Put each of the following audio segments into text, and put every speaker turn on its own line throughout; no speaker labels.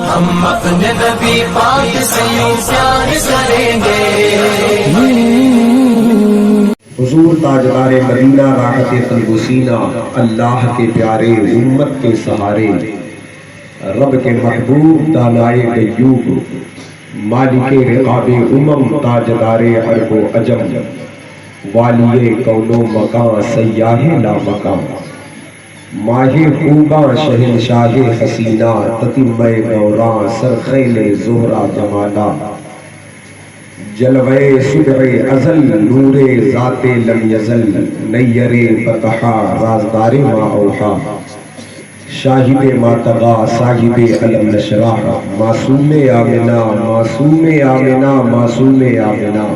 ہم اپنے نبی پاک سے یوں پیار کریں گے۔
حضور تاجدار مدینہ راحت قلب و سینہ، اللہ کے پیارے امت کے سہارے، رب کے محبوب دانائے غیوب، مالک رقاب امم تاجدار عرب و عجم، والی کون و مکان سیاہ لا مکان، ماہ خوباں شہنشاہ حسینہ، تتمہ نوراں سرخیل زہرہ جمالہ، جلوہ صبح ازل نور ذات لم یزل، نیر فتحا رازدار ما اوحا، شاہد ما طغا صاحب علم نشرح، معصوم آمنہ معصوم آمنہ معصوم آمنہ،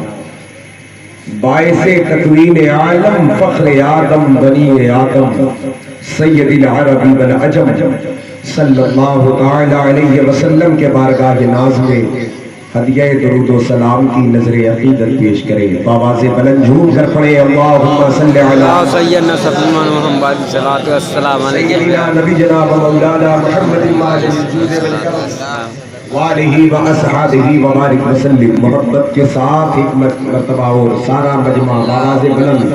باعث تکوین عالم فخر آدم بنی آدم، سید العربی والعجم، صلی اللہ تعالی علیہ وسلم کے بارگاہ ناز میں ہدیہ درود و سلام کی نظر عقیدت پیش کریں۔ بآواز بلند جھوم کر پڑھیں اللہم صلی علی
سیدنا سیدنا محمد صلوات و السلام علیہ
نبی جناب مولانا محمد وآلہ و اصحابہ وبارک وسلم۔ محبت کے ساتھ ایک مرتبہ اور سارا مجمع بآواز بلند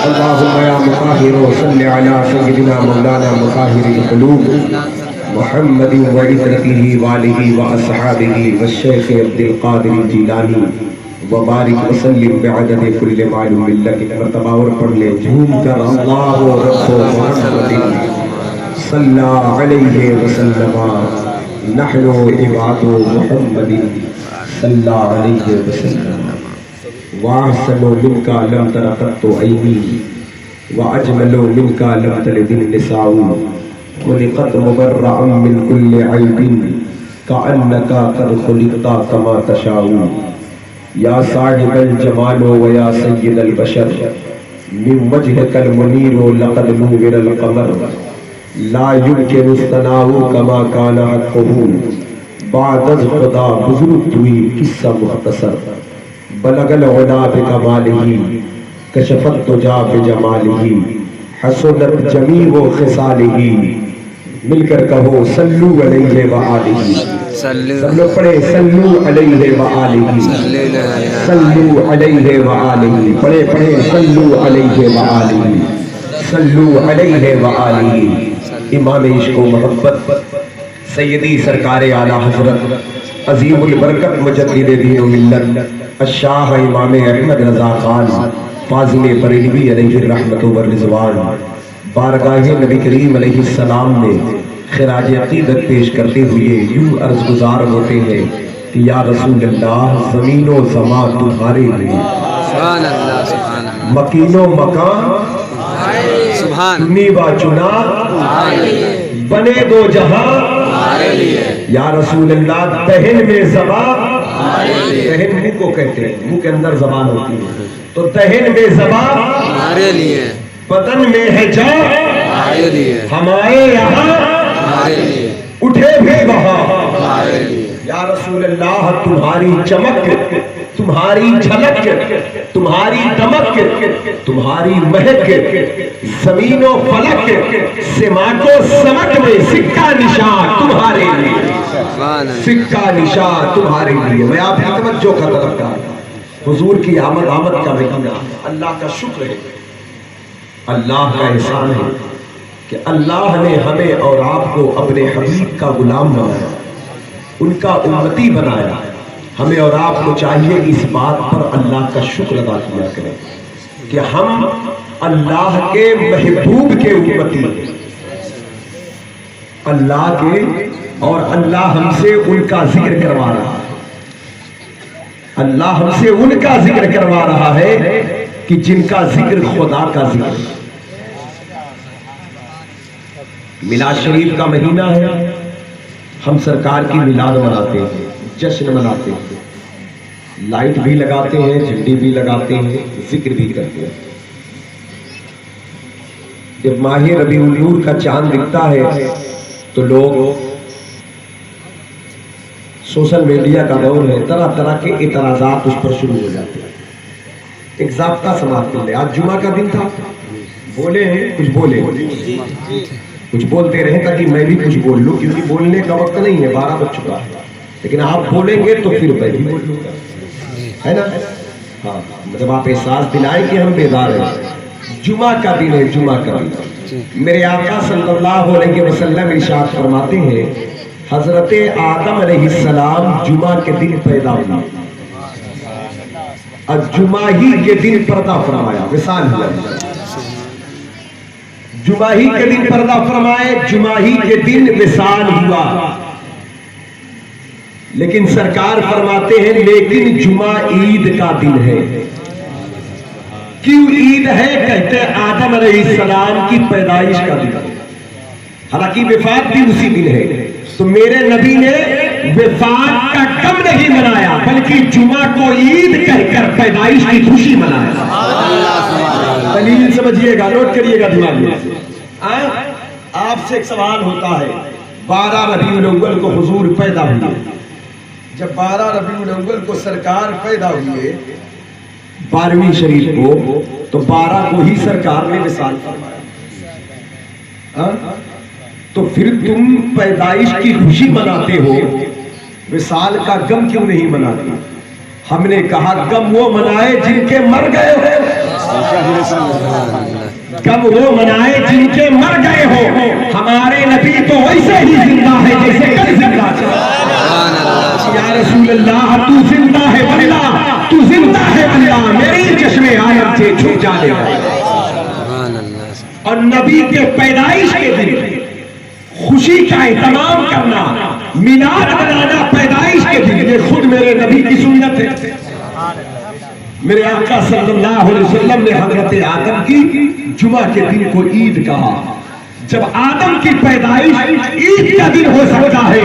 اللہم یا مطہر صلی علی سیدنا مولانا مطہر القلوب محمد وعطرتہ والہ واصحابہ والشیخ عبد القادر الجیلانی وبارک وسلم بعدد کل معلوم اللہ۔ ایک مرتبہ اور پڑھ لیں جھوم کر اللہ رب محمد صلی علیہ وسلم، نحن عباد محمد صلی علیہ وسلم، واحسن منک لم تر قط عینی واجمل منک لم تلد النساء، خلقت مبرعا من كل عیب کأنک قد خلقت کما تشاء، یا صاحب الجمال و یا سید البشر، من وجهک المنیر لقد نور القمر، لا يمكن الثناء كما كان حقه، بعد از خدا بزرگ توی قصہ مختصر، بلغ العلا بکمالہ کشف الدجا بجمالہ، حسنت جمیع خصالہ، مل کر کہو صلو علیہ وآلہ، سب لوگ پڑھے صلو علیہ وآلہ، صلو علیہ وآلہ، پڑھے پڑھے صلو علیہ وآلہ، صلو علیہ وآلہ۔ امام عشق و محبت سیدی سرکار اعلیٰ حضرت عظیم البرکت مجدد دین و ملت الشاہ امام احمد رضا خان فاضل بریلوی علیہ الرحمت والرضوان بارگاہ نبی کریم علیہ السلام میں خراج عقیدت پیش کرتے ہوئے یوں عرض گزار ہوتے ہیں کہ یا رسول اللہ زمین و زمان تمہارے لیے، مکین و مکان چنی و چنا بنے دو جہاں، یا رسول اللہ دہن میں زبان، دہن منہ کو کہتے ہیں، منہ کے اندر زبان ہوتی ہے، تو دہن میں زبان ہمارے لیے، بدن میں ہے جان ہمارے یہاں، اٹھے بھی وہاں، یا رسول اللہ تمہاری چمک، تمہاری جھلک، تمہاری دمک، تمہاری مہک، زمین و فلک سماٹ و سمٹ میں سکہ نشان تمہارے لیے، سکہ نشان تمہارے لیے۔ میں آپ کی توجہ کا طلب کرتا ہوں، حضور کی آمد کا مہینہ اللہ کا شکر ہے، اللہ کا احسان ہے کہ اللہ نے ہمیں اور آپ کو اپنے حبیب کا غلام بنایا، ان کا امتی بنایا۔ ہمیں اور آپ کو چاہیے اس بات پر اللہ کا شکر ادا کیا کریں کہ ہم اللہ کے محبوب کے امتی ہیں، اللہ کے، اور اللہ ہم سے ان کا ذکر کروا رہا ہے، اللہ ہم سے ان کا ذکر کروا رہا ہے کہ جن کا ذکر خدا کا ذکر ہے۔ میلاد شریف کا مہینہ ہے، ہم سرکار کی میلاد مناتے ہیں، جشن مناتے ہیں، لائٹ بھی لگاتے ہیں، جھنڈی بھی لگاتے ہیں، ذکر بھی کرتے ہیں۔ جب ماہ ربیع النور کا چاند دکھتا ہے تو لوگ، سوشل میڈیا کا دور ہے، طرح طرح کے اعتراضات اس پر شروع ہو جاتے ہیں۔ ایک ضابطہ سماعت کر لے، آج جمعہ کا دن تھا، بولے ہیں کچھ بولے، کچھ بولتے رہے تاکہ میں بھی کچھ بول لوں، کیونکہ بولنے کا وقت نہیں ہے، 12 بج چکا ہے، لیکن آپ بولیں گے تو پھر میں بھی بول لوں گا، ہے نا؟ ہاں، مطلب آپ احساس دلائیں کہ ہم بیدار ہیں۔ جمعہ کا دن ہے، جمعہ کا دن۔ میرے آقا صلی اللہ علیہ وسلم ارشاد فرماتے ہیں حضرت آدم علیہ السلام جمعہ کے دن پیدا ہوئے، اور جمعہ ہی کے دن پردہ فرمایا، وصال ہوا۔ جمعہ ہی کے دن پردہ فرمائے، جمعہ ہی کے دن وصال ہوا۔ لیکن سرکار فرماتے ہیں لیکن جمعہ عید کا دن ہے۔ کیوں عید ہے؟ کہتے ہیں آدم علیہ السلام کی پیدائش کا دن ہے، حالانکہ وفات بھی اسی دن ہے۔ تو میرے نبی نے وفات کا غم نہیں منایا بلکہ جمعہ کو عید کہہ کر پیدائش کی خوشی منایا۔ دلیل سمجھیے گا، نوٹ کریے گا دماغ میں۔ آپ سے ایک سوال ہوتا ہے، 12 ربیع الاول کو حضور پیدا ہوئے، جب 12 ربیع الاول کو سرکار پیدا ہوئے 12ویں شریف کو، تو 12 کو ہی سرکار نے وصال فرمایا، تو پھر تم پیدائش کی خوشی مناتے ہو، وصال کا غم کیوں نہیں مناتے؟ ہم نے کہا غم وہ منائے جن کے مر گئے ہو، غم وہ منائے جن کے مر گئے ہو۔ ہمارے نبی تو ویسے ہی زندہ ہے جیسے کل زندہ تھا۔ یا رسول اللہ تو زندہ ہے واللہ، تو زندہ ہے واللہ، میری چشمے عالم سے چھپ جانے والا۔ اور نبی کے پیدائش کے دن خوشی کا اہتمام کرنا، میلاد منانا پیدائش کے دن، یہ خود میرے نبی کی سنت ہے۔ میرے آقا صلی اللہ علیہ وسلم نے حضرت آدم کی جمعہ کے دن کو عید کہا۔ جب آدم کی پیدائش عید کا دن ہو سکتا ہے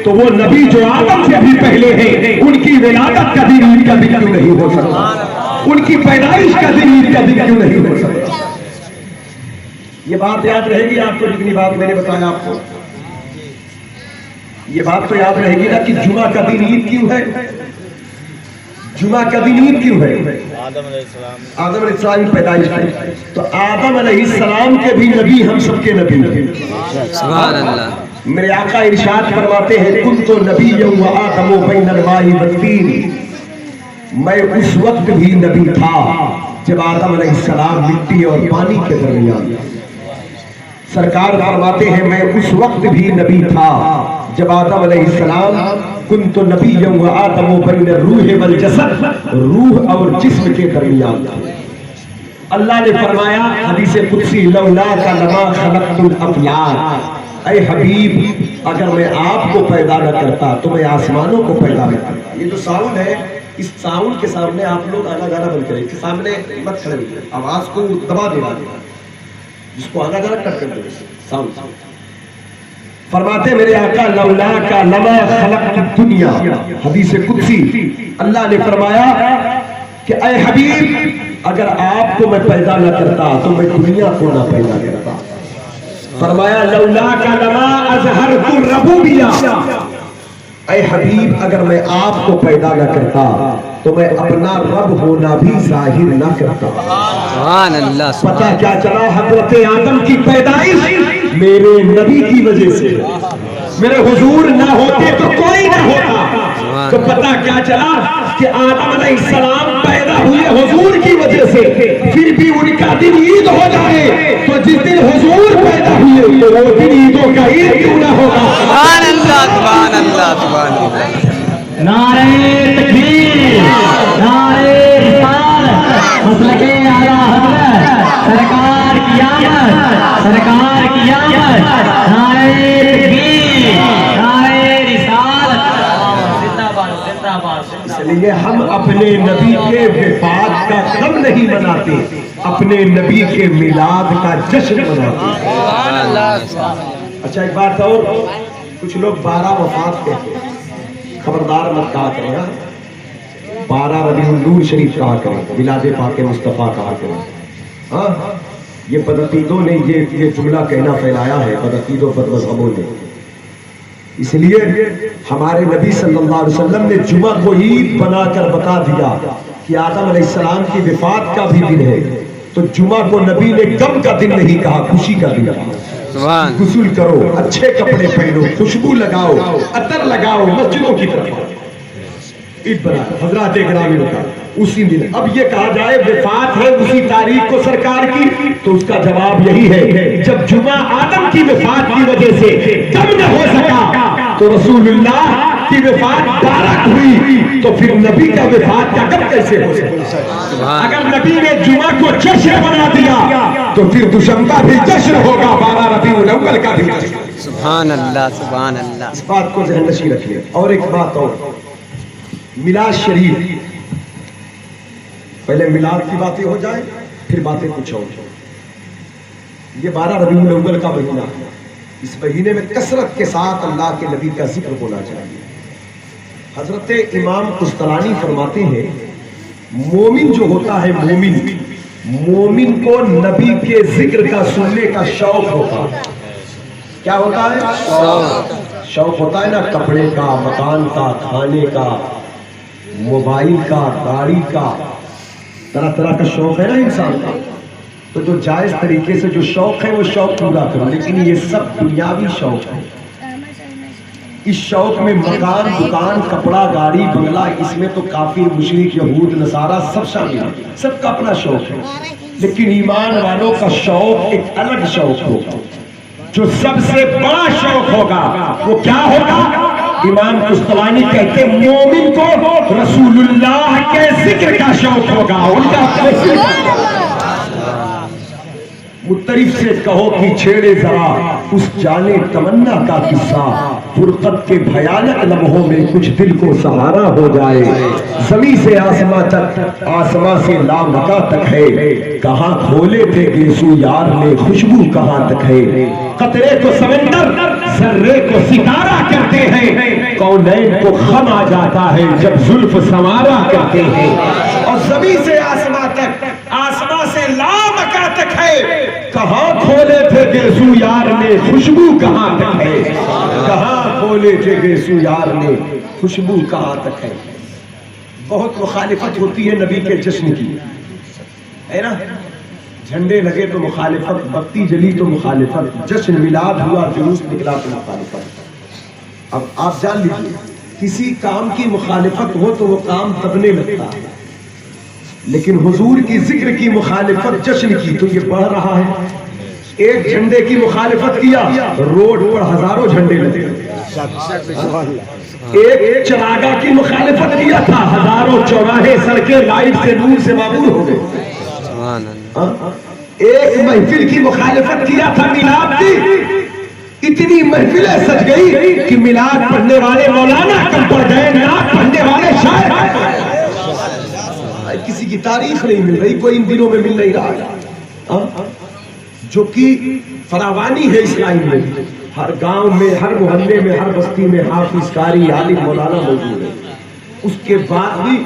تو وہ نبی جو آدم سے بھی پہلے ہیں ان کی ولادت کا دن عید کا دن کیوں نہیں ہو سکتا؟ ان کی پیدائش کا دن عید کا دن کیوں نہیں ہو سکتا؟ یہ بات یاد رہے گی آپ کو، جتنی بات میں نے بتایا آپ کو، یہ بات تو یاد رہے گی نا کہ جمعہ کا دن عید کیوں ہے؟ جمعہ کا دن عید کیوں ہے؟ آدم علیہ السلام کی پیدائش ہے، تو آدم علیہ السلام کے بھی نبی ہم سب کے نبی ہیں۔ سبحان اللہ۔ میرے آقا ارشاد فرماتے ہیں کنت نبی و آدم بین الماء والطین، میں اس وقت بھی نبی تھا جب آدم علیہ السلام مٹی اور پانی کے درمیان۔ سرکار فرماتے ہیں میں اس وقت بھی نبی تھا جب آدم علیہ السلام کنت نبی و آدم بین الروح والجسد، روح اور جسم کے درمیان تھا۔ اللہ نے فرمایا حدیث قدسی لولاک لما خلقت الافلاک، اے حبیب اگر میں آپ کو پیدا نہ کرتا تو میں آسمانوں کو پیدا نہ کرتا۔ یہ جو ساؤنڈ ہے، اس ساؤنڈ کے سامنے آپ لوگ آنا گانا بند کریں، اس کے سامنے مت کھڑے ہوئے، آواز کو دبا دینا، جس کو آنا گانا کٹ کر دو ساؤنڈ۔ فرماتے میرے آقا لولاک لما خلقت الدنیا، حدیث قدسی اللہ نے فرمایا کہ اے حبیب اگر آپ کو میں پیدا نہ کرتا تو میں دنیا کو نہ پیدا کرتا۔ فرمایا لولاک لما اظہرت الربوبیہ، اے حبیب اگر میں آپ کو پیدا نہ کرتا تو میں اپنا رب ہونا بھی ظاہر نہ کرتا۔
سبحان اللہ۔
پتہ کیا چلا؟ حضرت آدم کی پیدائش میرے نبی کی وجہ سے، میرے حضور نہ ہوتے تو کوئی نہ ہوتا۔ تو پتہ کیا چلا کہ آدم علیہ السلام پیدا ہوئے حضور کی وجہ سے، پھر بھی ان کا دن عید ہو جائے تو جس دن حضور پیدا ہوئے تو وہ دن عیدوں کا عید کیوں نہ ہوگا؟
سبحان اللہ، سبحان اللہ، سبحان اللہ۔
نعرہ تکبیر، نعرہ رسالت، مسلک اعلیٰ حضرت، سرکار کی آمد، سرکار کی آمد، نعرہ تکبیر، نعرہ رسالت، زندہ باد، زندہ باد۔
اس لیے ہم اپنے نبی کے وفات کا غم نہیں مناتے، اپنے نبی کے میلاد کا جشن مناتے۔ اچھا ایک بات اور، کچھ لوگ 12 وفات کہتے ہیں، خبردار مت کہا کریں، 12 ربیع النور شریف کہا کریں، میلاد پاک مصطفیٰ کہا کریں۔ ہاں یہ بدعقیدوں نے یہ جملہ کہنا پھیلایا ہے، بدعقیدوں بدمذہبوں نے۔ اس لیے ہمارے نبی صلی اللہ علیہ وسلم نے جمعہ کو عید بنا کر بتا دیا کہ آدم علیہ السلام کی وفات کا بھی دن ہے، تو جمعہ کو نبی نے غم کا دن نہیں کہا، خوشی کا دن کہا۔
سبحان
غسل کرو، اچھے کپڑے پہنو، خوشبو لگاؤ، عطر لگاؤ، مسجدوں کی طرف عید بنا حضرات گرامی ہوتا اسی دن۔ اب یہ کہا جائے وفات ہے اسی تاریخ کو سرکار کی، تو اس کا جواب یہی ہے جب جمعہ آدم کی وفات کی وجہ سے کم نہ ہو سکا تو رسول اللہ کی وفات بارک ہوئی، تو پھر نبی کا وفات کا کب کیسے ہو سکتا؟ اگر نبی نے جمعہ کو جشن بنا دیا تو پھر دوشنبہ بھی جشن ہوگا، 12 ربیع الاول کا بھی جشن۔
سبحان اللہ سبحان اللہ۔
اس بات کو ذہن نشین رکھیے۔ اور ایک بات اور، میلاد شریف، پہلے میلاد کی باتیں ہو جائیں پھر باتیں کچھ اور۔ یہ 12 ربیع الاول کا مہینہ ہے، اس مہینے میں کثرت کے ساتھ اللہ کے نبی کا ذکر ہونا چاہیے۔ حضرت امام قسطلانی فرماتے ہیں مومن جو ہوتا ہے، مومن کو نبی کے ذکر کا سننے کا شوق ہوتا ہے۔ کیا ہوتا ہے؟ شوق ہوتا ہے نا، کپڑے کا، مکان کا، کھانے کا، موبائل کا، گاڑی کا، طرح طرح کا شوق ہے نا انسان کا۔ تو جو جائز طریقے سے جو شوق ہے وہ شوق پورا کرو، لیکن یہ سب دنیاوی شوق ہے۔ اس شوق میں مکان، دکان، کپڑا، گاڑی، بنگلہ، اس میں تو کافر، مشرک، یہود، نصارہ سب شامل ہیں، سب کا اپنا شوق ہے۔ لیکن ایمان والوں کا شوق ایک الگ شوق ہوگا، جو سب سے بڑا شوق ہوگا وہ کیا ہوگا؟ امام قسطلانی کہتے ہیں مومن کو رسول اللہ کے ذکر کا شوق ہوگا، ان کا مترف سے کہو کہ چھیڑے ذرا اس جانے تمنا کا قصہ، فرقت کے بھیانک لمحوں میں کچھ دل کو سہارا ہو جائے۔ زمین سے آسماں تک، آسماں سے لامکاں تک ہے، کہاں کھولے تھے گیسو یار نے، خوشبو کہاں تک ہے۔ قطرے کو سمندر، ذرے کو ستارہ کرتے ہیں، کونین کو غم آ جاتا ہے جب زلف سنوارا کرتے ہیں۔ اور زمین سے آسماں تک، آسماں سے لامکاں تک ہے، کہاں کھولے تھے گیسو یار نے، خوشبو کہاں تک ہے۔ کہاں کھولے تھے گیسو یار نے، خوشبو کہاں تک ہے۔ بہت مخالفت ہوتی ہے نبی کے جشن کی، ہے نا؟ جھنڈے لگے تو مخالفت، بتی جلی تو مخالفت، جشن میلاد ہوا، جلوس نکلا تو مخالفت۔ اب آپ جان لیجیے کسی کام کی مخالفت ہو تو وہ کام دبنے لگتا ہے، لیکن حضور کی ذکر کی مخالفت جشن کی تو یہ بڑھ رہا ہے۔ ایک جھنڈے کی مخالفت کیا، روڈ پر ہزاروں جھنڈے لگے۔ ایک چراغاہ کی مخالفت کیا تھا، ہزاروں چوراہے، سڑکیں لائٹ سے، نور سے معمور ہو گئے۔ ایک محفل کی مخالفت کیا تھا میلاد کی، اتنی محفلیں سج گئی کہ میلاد پڑھنے والے مولانا کم پڑ گئے، نعت پڑھنے والے شاعر، کسی کی تاریخ نہیں مل رہی، کوئی ان دنوں میں مل نہیں رہا، جو کہ فراوانی ہے اس لائن میں۔ ہر گاؤں میں، ہر محلے میں، ہر بستی میں حافظ، قاری، عالم، مولانا موجود ہے۔ اس کے بعد بھی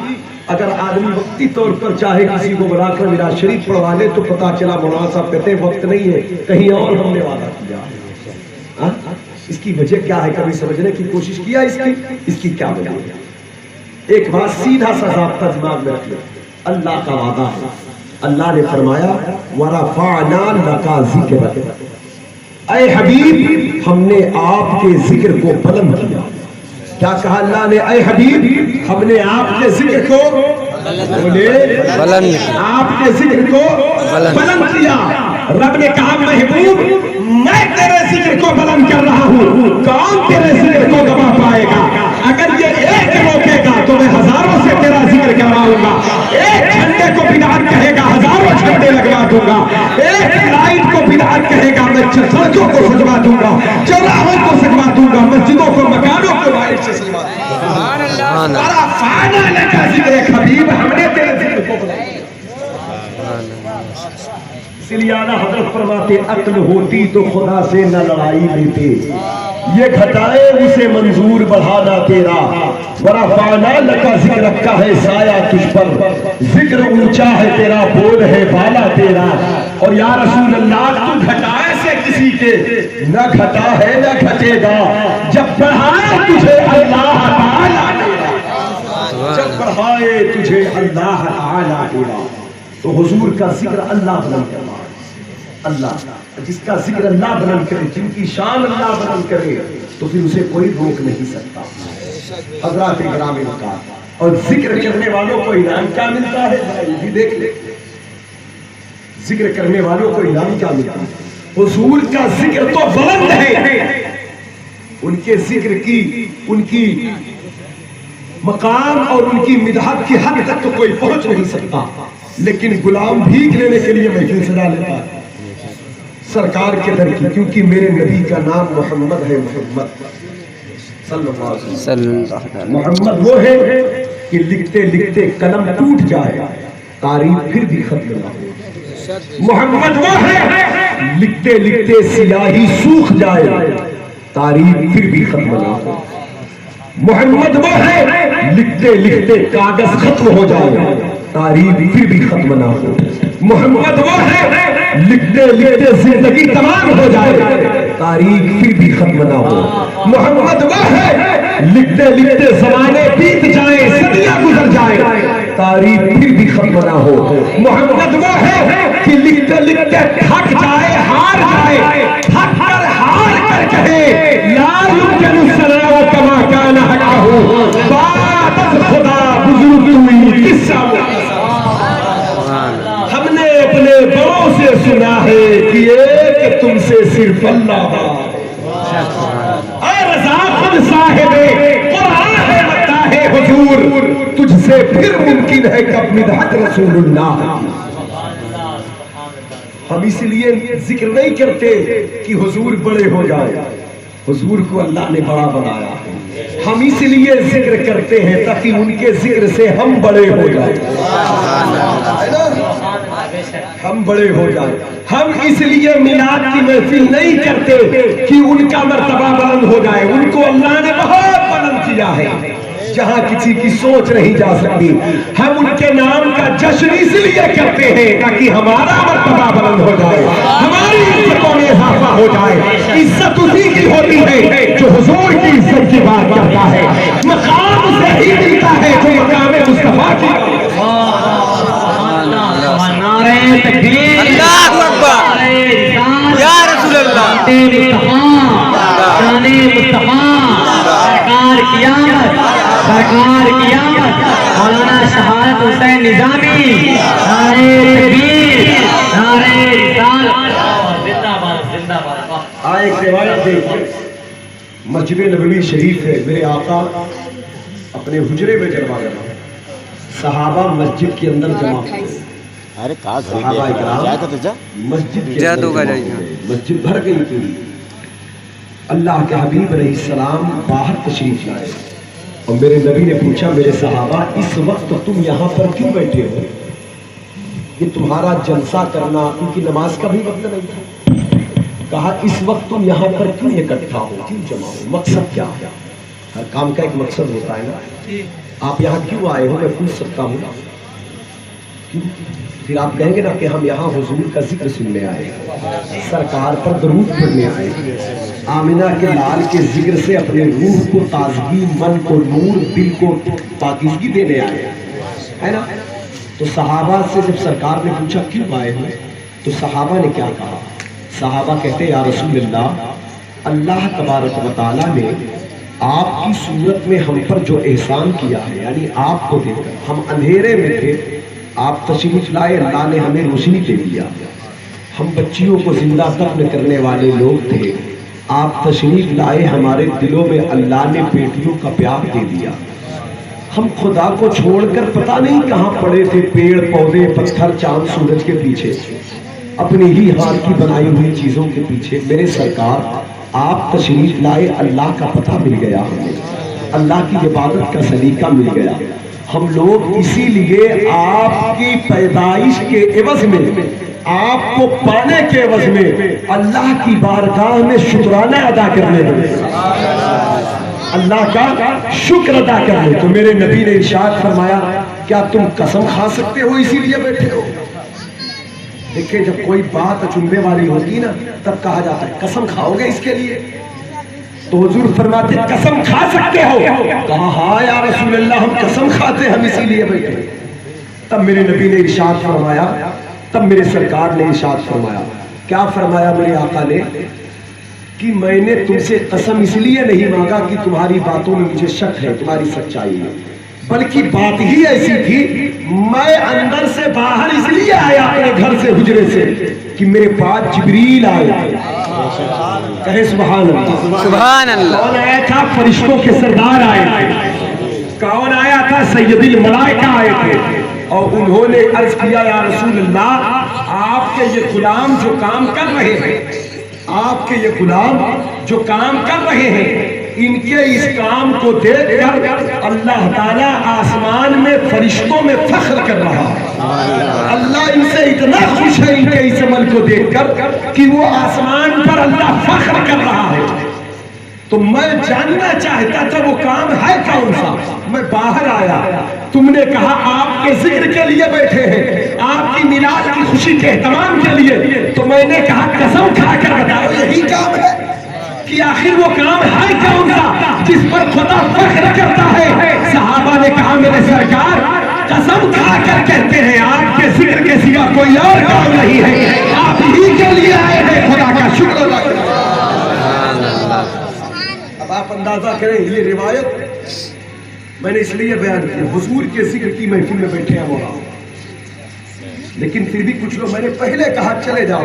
اگر آدمی وقتی طور پر چاہے کسی کو بلا کر میلاد شریف پڑھوا لے تو پتا چلا مولانا صاحب کہتے ہیں وقت نہیں ہے، کہیں اور ہم نے وعدہ کیا۔ اس کی وجہ کیا ہے؟ کبھی سمجھنے کی کوشش کیا اس کی کیا وجہ ہے؟ ایک بات سیدھا سا ضابطہ دماغ میں رکھ لو، اللہ کا وعدہ ہے۔ اللہ نے فرمایا وَرَفَعْنَا لَكَ ذِكْرَكَ، اے حبیب ہم نے آپ کے ذکر کو بلند کیا۔ کیا کہا اللہ نے؟ اے حبیب ہم نے آپ کے ذکر کو بلند، آپ کے ذکر کو بلند کیا۔ رب نے کہا محبوب میں تیرے ذکر کو بلند کر رہا ہوں، کون تیرے ذکر کو دبا پائے گا؟ اگر یہ ایک روکے گا تو میں ہزاروں سے تیرا ذکر کرواؤں گا۔ ایک جھنڈے کو بدعت کہے گا، ہزاروں جھنڈے لگوا دوں گا۔ ایک لائٹ کو بدعت کہے گا، میں سڑکوں کو سجوا دوں گا، چوراہوں کو سجوا دوں گا، مسجدوں کو، مکانوں کو لائٹ سے سجوا دوں گا۔ ورفعنا لک ذکرک، حبیب ہم نے تیرے ذکر کو بلند کیا۔ سلیانہ حضرت فرماتے عقل ہوتی تو خدا سے نہ لڑائی لیتے، یہ گھٹائے اسے منظور بڑھانا تیرا۔ ورفعنا لک ذکرک کا ہے سایہ تجھ پر، ذکر اونچا ہے تیرا، بول ہے بالا تیرا۔ اور یا رسول اللہ تو گھٹائے سے کسی کے نہ گھٹا ہے نہ گھٹے گا، جب بڑھائے تجھے اللہ تعالی تیرا، جب بڑھائے تجھے اللہ تعالی تیرا۔ تو حضور کا ذکر اللہ بلند کرنا، اللہ جس کا ذکر اللہ بلند کرے، جن کی شان اللہ بلند کرے، تو پھر اسے کوئی روک نہیں سکتا۔ حضرات کرام وقار، اور ذکر کرنے والوں کو انعام کیا ملتا ہے یہ بھی دیکھ لیں۔ ذکر کرنے والوں کو انعام کیا ملتا ہے؟ حضور کا ذکر تو بلند ہے، ان کے ذکر کی، ان کی مقام اور ان کی مدحت کی حد تک تو کوئی پہنچ نہیں سکتا، لیکن غلام بھیک لینے کے لیے محفل سجا لیتا ہے سرکار کے در کی، کیونکہ میرے نبی کا نام محمد ہے۔ محمد صلی اللہ علیہ وسلم، محمد وہ ہے کہ لکھتے لکھتے قلم ٹوٹ جائے، تاریخ پھر بھی ختم نہ ہو۔ محمد وہ ہے لکھتے لکھتے سیاہی سوکھ جائے، تاریخ پھر بھی ختم نہ ہو۔ محمد وہ ہے لکھتے لکھتے کاغذ ختم ہو جائے، تاریخ پھر بھی ختم نہ ہو۔ محمد وہ ہے لکھتے لکھتے زندگی تمام ہو جائے، تاریخ پھر بھی ختم نہ ہو۔ محمد وہ ہے لکھتے لکھتے زمانے بیت جائیں، صدیاں گزر جائیں، تاریخ پھر بھی ختم نہ ہو۔ محمد وہ ہے کہ لکھتے لکھتے تھک جائے، ہار جائے، تھک کر ہار کر کہے لا یمکن الثناء کما کان حقہ، بات از خدا بزرگ ہوئی قصہ۔ ہم نے اپنے بڑوں سے سنا ہے کہ ایک تم سے صرف اللہ، اے رضا خود صاحب قرآن ہے بتا ہے حضور، تجھ سے پھر ممکن ہے کب مدحت رسول اللہ۔ ہم اس لیے ذکر نہیں کرتے کہ حضور بڑے ہو جائے، حضور کو اللہ نے بڑا بنایا، ہم اس لیے ذکر کرتے ہیں تاکہ ان کے ذکر سے ہم بڑے ہو جائیں، ہم بڑے ہو جائیں۔ ہم اس لیے میلاد کی محفل نہیں کرتے کہ ان کا مرتبہ بلند ہو جائے، ان کو اللہ نے بہت بلند کیا ہے جہاں کسی کی سوچ نہیں جا سکتی۔ ہم ان کے نام کا جشن اس لیے کرتے ہیں تاکہ ہمارا مرتبہ بلند ہو جائے، ہماری عزتوں میں اضافہ ہو جائے۔ عزت اسی کی ہوتی ہے جو حضور کی عزت کی بات کرتا ہے، مقام سے ہی ملتا ہے جو مقام مصطفیٰ کی۔
نعرہ تکبیر،
اللہ اکبر، یا رسول اللہ،
شان مصطفیٰ، سرکار کی آمد، سرکار کی آمد، مولانا شہادت حسین نظامی، نعرہ تکبیر، نعرہ رسالت، زندہ باد زندہ باد۔
آئے ایک روایت دیکھیں، مسجد نبوی شریف ہے، میرے آقا اپنے حجرے میں جمع کرنا، صحابہ مسجد کے اندر جمع ہوئے، صحابہ اکرام مسجد کے اندر جمع ہوئے، مسجد بھر گئی پوری۔ اللہ کے حبیب علیہ السلام باہر تشریف لائے اور میرے نبی نے پوچھا میرے صحابہ اس وقت تم یہاں پر کیوں بیٹھے ہو؟ یہ تمہارا جلسہ کرنا ان کی نماز کا بھی وقت نہیں تھا۔ کہا اس وقت تم یہاں پر کیوں اکٹھا ہو، کیوں جمع ہو، مقصد کیا ہے؟ ہر کام کا ایک مقصد ہوتا ہے نا، آپ یہاں کیوں آئے ہو میں پوچھ سکتا ہوں، پھر آپ کہیں گے نا کہ ہم یہاں حضور کا ذکر سننے آئے، سرکار پر درود پڑھنے آئے، آمنہ کے لال کے ذکر سے اپنے روح کو تازگی، من کو نور، دل کو پاکیزگی دینے آئے، ہے نا؟ تو صحابہ سے جب سرکار نے پوچھا کیوں آئے ہو تو صحابہ نے کیا کہا؟ صحابہ کہتے یا رسول اللہ، اللہ تبارک و تعالیٰ نے آپ کی صورت میں ہم پر جو احسان کیا ہے، یعنی آپ کو دیکھ کر ہم اندھیرے میں تھے، آپ تشریف لائے، اللہ نے ہمیں روشنی دے دیا، ہم بچیوں کو زندہ دفن کرنے والے لوگ تھے، آپ تشریف لائے، ہمارے دلوں میں اللہ نے بیٹیوں کا پیار دے دیا، ہم خدا کو چھوڑ کر پتہ نہیں کہاں پڑے تھے، پیڑ پودے پتھر چاند سورج کے پیچھے، اپنی ہی ہاتھ کی بنائی ہوئی چیزوں کے پیچھے، میرے سرکار آپ تشریف لائے، اللہ کا پتہ مل گیا ہمیں، اللہ کی عبادت کا سلیقہ مل گیا، ہم لوگ اسی لیے آپ کی پیدائش کے عوض میں، آپ کو پانے کے عوض میں اللہ کی بارگاہ میں شکرانہ ادا کرنے لگے، اللہ کا شکر ادا کرنے۔ تو میرے نبی نے ارشاد فرمایا کیا تم قسم کھا سکتے ہو اسی لیے بیٹھے ہو؟ دیکھیں جب کوئی بات اچنبے والی ہوتی نا تب کہا جاتا ہے قسم کھاؤ گے اس کے لیے؟ تو حضور فرماتے قسم کھا سکتے ہو؟ کہا ہاں یا رسول اللہ ہم قسم کھاتے، ہم اسی لیے بیٹھے۔ تب میرے نبی نے ارشاد فرمایا، تب میرے سرکار نے ارشاد فرمایا کیا فرمایا میرے آقا نے کہ میں نے تم سے قسم اس لیے نہیں مانگا کہ تمہاری باتوں میں مجھے شک ہے، تمہاری سچائی ہے، بلکہ بات ہی ایسی تھی میں اندر سے باہر اس لیے آیا اپنے گھر سے حجرے سے کہ میرے پاس جبریل آئے تھے. کہے سبحان اللہ.
سبحان اللہ.
کون آیا تھا؟ فرشتوں کے سردار آئے تھے. کون آیا تھا؟ سید الملائکہ آئے تھے. اور انہوں نے عرض کیا یا رسول اللہ آپ کے یہ غلام جو کام کر رہے ہیں، آپ کے یہ غلام جو کام کر رہے ہیں، ان کے اس کام کو دیکھ کر اللہ تعالیٰ آسمان میں فرشتوں میں فخر کر رہا ہے. اللہ ان سے اتنا خوش ہے ان کے اس عمل کو دیکھ کر کہ وہ آسمان پر اللہ فخر کر رہا ہے. تو میں جاننا چاہتا تھا وہ کام ہے کون سا. میں باہر آیا، تم نے کہا آپ کے ذکر کے لیے بیٹھے ہیں، آپ کی میلاد کی خوشی کے اہتمام کے لیے. تو میں نے کہا قسم کھا کر بتاؤ یہی کام ہے کہ آخر وہ کام ہے کون سا جس پر خدا فخر کرتا ہے. صحابہ نے کہا میرے سرکار قسم کھا کر کہتے ہیں آپ کے ذکر کے سوا کوئی اور کام نہیں ہے، آپ ہی کے لیے آئے ہیں. خدا کا شکر ادا کریں. اب آپ اندازہ کریں یہ روایت میں نے اس لیے بیان کی حضور کے ذکر کی محفل میں بیٹھے ہیں مولا، لیکن پھر بھی کچھ لوگ، میں نے پہلے کہا چلے جاؤ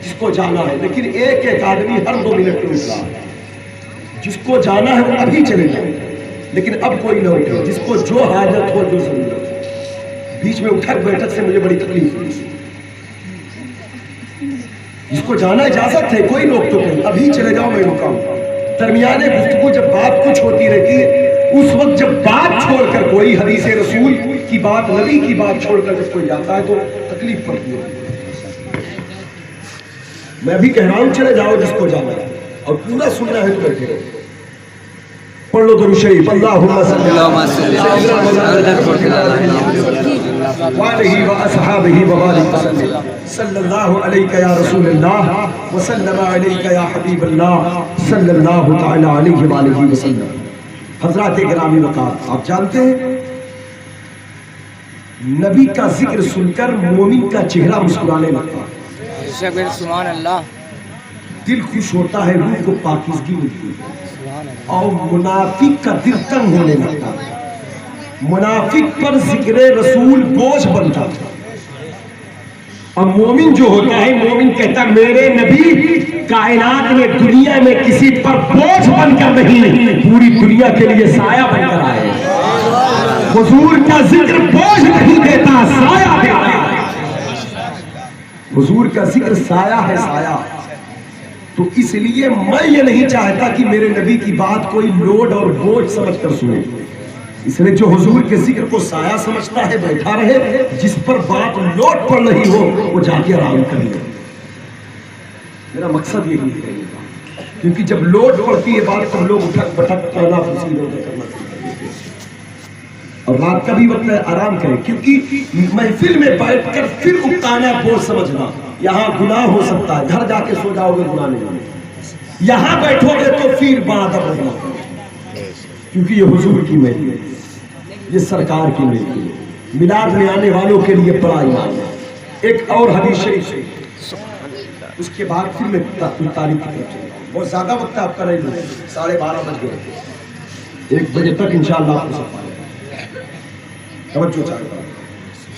جس کو جانا ہے، لیکن ایک ایک آدمی ہر 2 منٹ میں اٹھا ہے. جس کو جانا ہے وہ ابھی چلے جائے، لیکن اب کوئی نہ اٹھے. جس کو جو حاجت ہو جو ضرورت ہو. بیچ میں اٹھک بیٹھک سے مجھے بڑی تکلیف ہوئی. جس کو جانا اجازت ہے کوئی لوگ تو کہیں ابھی چلے جاؤ میں رکا ہوں. درمیانے گفتگو جب بات کچھ ہوتی رہتی ہے اس وقت جب بات چھوڑ کر کوئی حدیث رسول کی بات، نبی کی بات چھوڑ کر جب کوئی جاتا ہے تو تکلیف پڑتی ہے. میں بھی کہہ رہا ہوں چلے جاؤ جس کو جانا ہے، اور پورا سننا ہے تو بیٹھے رہو. پڑھ لو درود شریف. اللہم صلی وآلہ وأصحابہ وبارک وسلم. صلی اللہ علیہ یا رسول اللہ وسلم علیہ یا حبیب اللہ صلی اللہ تعالی علیہ وآلہ وسلم. حضرات گرامی وقار، آپ جانتے ہیں نبی کا ذکر سن کر مومن کا چہرہ مسکرانے لگتا ہے.
سبحان اللہ.
دل خوش ہوتا ہے، روح کو پاکیزگی ملتی ہے. اور منافق کا دل تنگ ہونے لگتا ہے. منافق پر ذکر رسول بوجھ بنتا ہے. اور مومن جو ہوتا ہے، مومن کہتا ہے میرے نبی کائنات میں دنیا میں کسی پر بوجھ بن کر نہیں، پوری دنیا کے لیے سایہ بن کر آئے. حضور کا ذکر بوجھ نہیں دیتا، سایہ دیتا ہے. حضور کا ذکر سایہ ہے، سایہ. تو اس لیے میں یہ نہیں چاہتا کہ میرے نبی کی بات کوئی لوڈ اور بوجھ سمجھ کر سنے. اس لیے جو حضور کے ذکر کو سایہ سمجھتا ہے بیٹھا رہے، جس پر بات لوٹ پڑ رہی ہو وہ جا کے آرام کر لے. میرا مقصد یہی ہے، کیونکہ جب لوٹ پڑتی ہے بات پر لوگ اٹھک بٹھک کرنا کرنا شروع. اور رات کا بھی وقت ہے آرام کریں، کیونکہ محفل میں بیٹھ کر پھر اکتانا بوجھ سمجھنا. یہاں گناہ ہو سکتا ہے، گھر جا کے سو جاؤ گے گناہ نہیں ہوگا. یہاں بیٹھو گے تو پھر بادر ہوگا، کیونکہ یہ حضور کی محفل ہے، یہ سرکار کی محفل ہے. میلاد میں آنے والوں کے لیے بڑا ایمان ہے. ایک اور حدیث شریف سے اس کے بعد پھر میں تاریخ کی طرف چلوں. بہت زیادہ وقت آپ کا نہیں لوں، 12:30 بج گئے. 1 بجے تک انشاءاللہ آپ کو سب پائے توجہ چاہتا ہوں.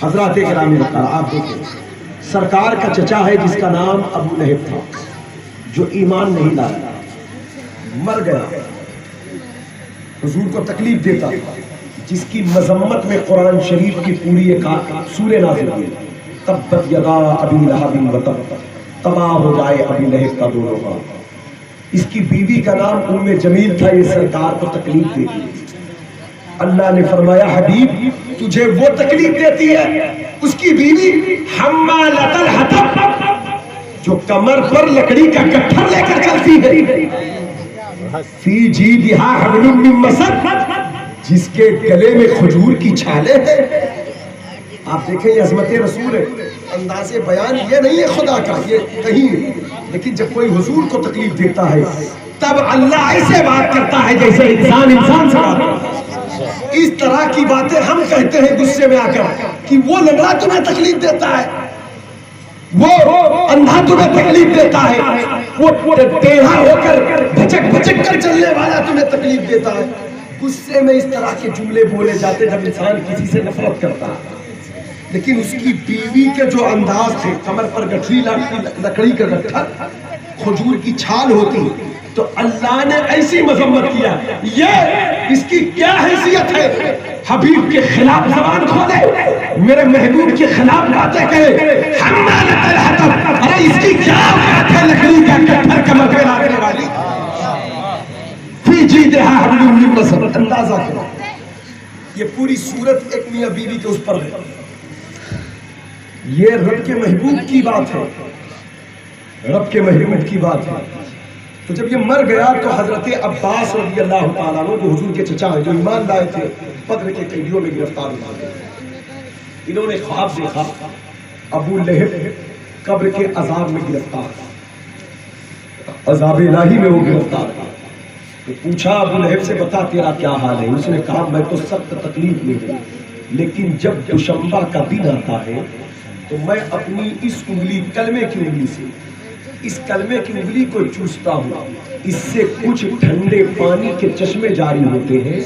حضرات گرامی وقار، آپ دیکھیں سرکار کا چچا ہے جس کا نام ابو لہب تھا، جو ایمان نہیں لایا، مر گیا، حضور کو تکلیف دیتا، جس کی مذمت میں قرآن شریف کی پوری ایک سورہ نازل ہوئی. تبت یدا ابی لہب وتب، تباہ ہو جائے ابی لہب کا دونوں ہاتھ. اس کی بیوی کا نام ام جمیل تھا. یہ سرکار کو تکلیف دیتی. اللہ نے فرمایا حبیب تجھے وہ تکلیف دیتی ہے اس کی بیوی حمالۃ الحطب، جو کمر پر لکڑی کا کٹھر لے کر چلتی ہے. فی جیدہا حبل من مسد، جس کے گلے میں کھجور کی چھالیں ہیں. آپ دیکھیں یہ عظمت رسول ہے. انداز بیان یہ نہیں ہے خدا کا، یہ کہیں نہیں. لیکن جب کوئی حضور کو تکلیف دیتا ہے تب اللہ ایسے بات کرتا ہے جیسے انسان سے بات کرتا ہے. اس طرح کی باتیں ہم کہتے ہیں غصے میں آ کر کہ وہ لنگڑا تمہیں تکلیف دیتا ہے.
وہ اندھا تمہیں تکلیف دیتا ہے، وہ ٹیڑھا ہو کر بھچک بھچک کر چلنے والا تمہیں تکلیف دیتا ہے۔ غصے میں اس طرح کے جملے بولے جاتے جب انسان کسی سے نفرت کرتا ہے، لیکن اس کی بیوی کے جو انداز تھے، کمر پر گٹھری لکڑی کا گٹھا، کھجور کی چھال ہوتی، تو اللہ نے ایسی مذمت کیا، یہ اس کی کیا حیثیت ہے حبیب کے خلاف زبان کھولے، میرے محبوب کے خلاف باتیں کرے، حمالۃ الحطب، ارے اس کی کیا بات ہے لکڑی کا گٹھر کمر پہ لانے والی، فی جیدہا حبل من مسد، اندازہ کرو یہ پوری صورت ایک میاں بیوی کے اس پر ہے، یہ رب کے محبوب کی بات ہے، رب کے محبوب کی بات ہے۔ تو جب یہ مر گیا تو حضرت عباس رضی اللہ تعالیٰ عنہ جو حضور کے چچا ہیں، جو ایمان لائے تھے، بدر کے قیدیوں میں گرفتار ہو گئے، انہوں نے خواب دیکھا ابو لہب قبر کے عذاب میں گرفتار، عذاب الہی میں وہ گرفتار، تو پوچھا ابو لہب سے بتا تیرا کیا حال ہے؟ اس نے کہا میں تو سخت تکلیف میں ہوں، لیکن جب دوشنبہ کا دن آتا ہے تو میں اپنی اس انگلی، کلمے کی انگلی سے، اس کلمے کی انگلی کو چوستا ہوں، اس سے کچھ ٹھنڈے پانی کے چشمے جاری ہوتے ہیں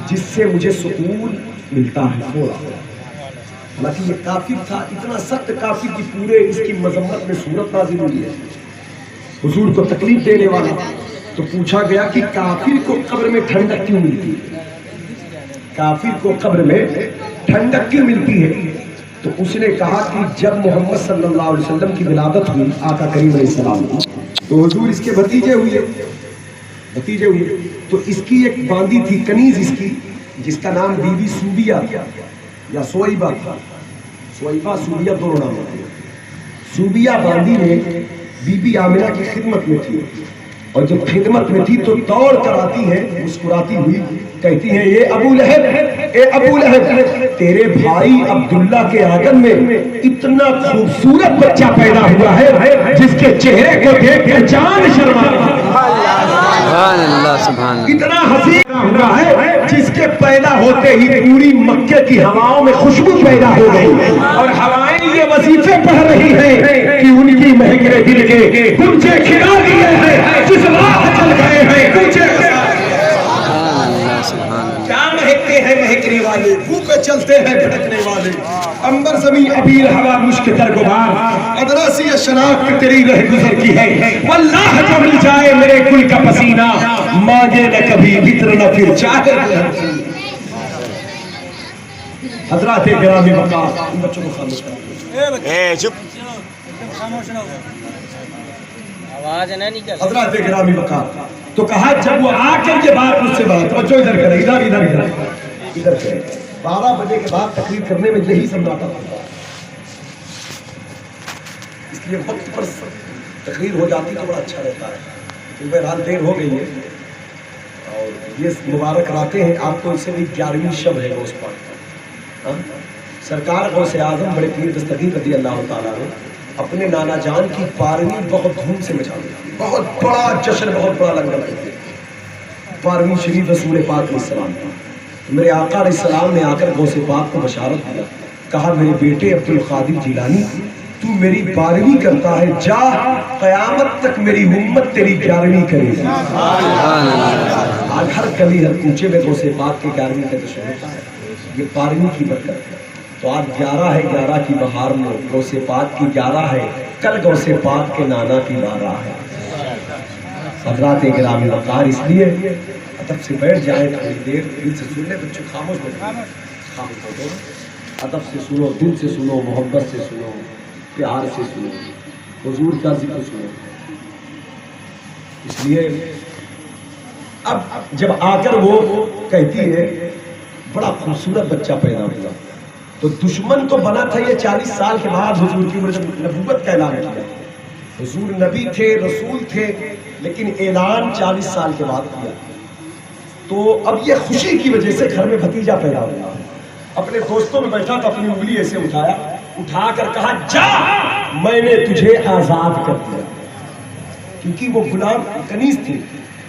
جس سے مجھے سکون ملتا ہے تھوڑا۔ حالانکہ یہ کافر تھا، اتنا سخت کافر کی پورے اس کی مذمت میں صورت نازل ہوئی ہے، حضور کو تکلیف دینے والا۔ تو پوچھا گیا کہ کافر کو قبر میں ٹھنڈک کیوں ملتی ہے؟ کافر کو قبر میں ٹھنڈک کیوں ملتی ہے؟ تو اس نے کہا کہ جب محمد صلی اللہ علیہ وسلم کی ولادت ہوئی آقا کریم علیہ السلام کی، تو حضور اس کے بھتیجے ہوئے، تو اس کی ایک باندی تھی کنیز اس کی، جس کا نام بی بی سوبیہ یا سوئیبہ تھا، سوئیبہ سوبیہ دونوں نام ہوتے ہیں۔ سوبیہ باندی میں بی بی آمنہ کی خدمت میں تھی، اور جب خدمت میں تھی تو دوڑ کر آتی ہے مسکراتی ہوئی، کہتی ہے اے ابو لہب، تیرے بھائی عبداللہ کے آنگن میں اتنا خوبصورت بچہ پیدا ہوا ہے جس کے چہرے کو دیکھ کر جان شرما اتنا حسین ہوا ہے جس کے پیدا ہوتے ہی پوری مکے کی ہواؤں میں خوشبو پیدا ہو گئی، اور ہوائیں یہ وظیفے پڑھ رہی ہیں کہ ان کی مہکنے دل کے کلچے کھلا دیے ہیں، جس راہ چل گئے ہیں کلچے کیا مہکتے ہیں مہکنے والے، بھوکے چلتے ہیں بھٹکنے والے، امبر زمین ابیر ہوا مشک تر گبار، ادراسی شناخت تیری رہ گزر کی ہے، واللہ جب مل جائے میرے کل کا پسینہ، مانگے نہ کبھی بطر نہ پھر چاہے۔ حضرات گرامی وقار، ان بچوں کو خاموش کریں، حضرات گرامی وقار، تو کہا جب وہ آ کر یہ بات مجھ سے بات، توجہ ادھر کرے، ادھر کرے، 12 بجے کے بعد تقریر کرنے میں یہی سمجھاتا تھا، اس لیے وقت پر تقریر ہو جاتی تو بڑا اچھا رہتا ہے، بہرحال دیر ہو گئی ہے، اور یہ مبارک راتیں ہیں، آپ کو اس سے بھی 11ویں شب ہے روز پاک، سرکار غوث اعظم بڑے پیر دستگیر رضی اللہ تعالیٰ نے اپنے نانا جان کی 12ویں بہت دھوم سے مچا دی، بہت بڑا جشن، بہت بڑا لنگر کرتے، 12ویں شریف رسول پاک علیہ السلام کا، میرے آقا علیہ السلام نے آ کر غوث پاک کو بشارت دیا، کہا میرے بیٹے عبد القادر جیلانی تو میری 12ویں کرتا ہے، جا قیامت تک میری امت تیری 11ویں کرے گی۔ آج ہر گلی ہر کوچے میں غوث پاک کے 11ویں کا جشن ہوتا ہے، یہ 12ویں کی برکت ہے۔ تو آج 11 ہے، 11 کی بہار میں غوث پاک کی 11 ہے، کل غوث پاک کے نانا کی 12 ہے۔ حضرات گرامی وقار، اس لیے ادب سے بیٹھ جائیں، تھوڑی دیر دل سے سن لیں، بچوں خاموش ہو جائیں، ادب سے سنو، دل سے سنو، محبت سے سنو، پیار سے سنو، حضور کا ذکر سنو۔ اس لیے اب جب آ کر وہ کہتی ہے بڑا خوبصورت بچہ پیدا ہوا، تو دشمن تو بنا تھا یہ 40 سال کے بعد حضور کی نبوت کا اعلان کیا، حضور نبی تھے، رسول تھے، لیکن اعلان 40 سال کے بعد کیا۔ تو اب یہ خوشی کی وجہ سے گھر میں بھتیجا پیدا ہوا، اپنے دوستوں میں بیٹھا تو اپنی انگلی ایسے اٹھا کر کہا جا میں نے تجھے آزاد کر دیا، کیونکہ وہ غلام کنیز تھی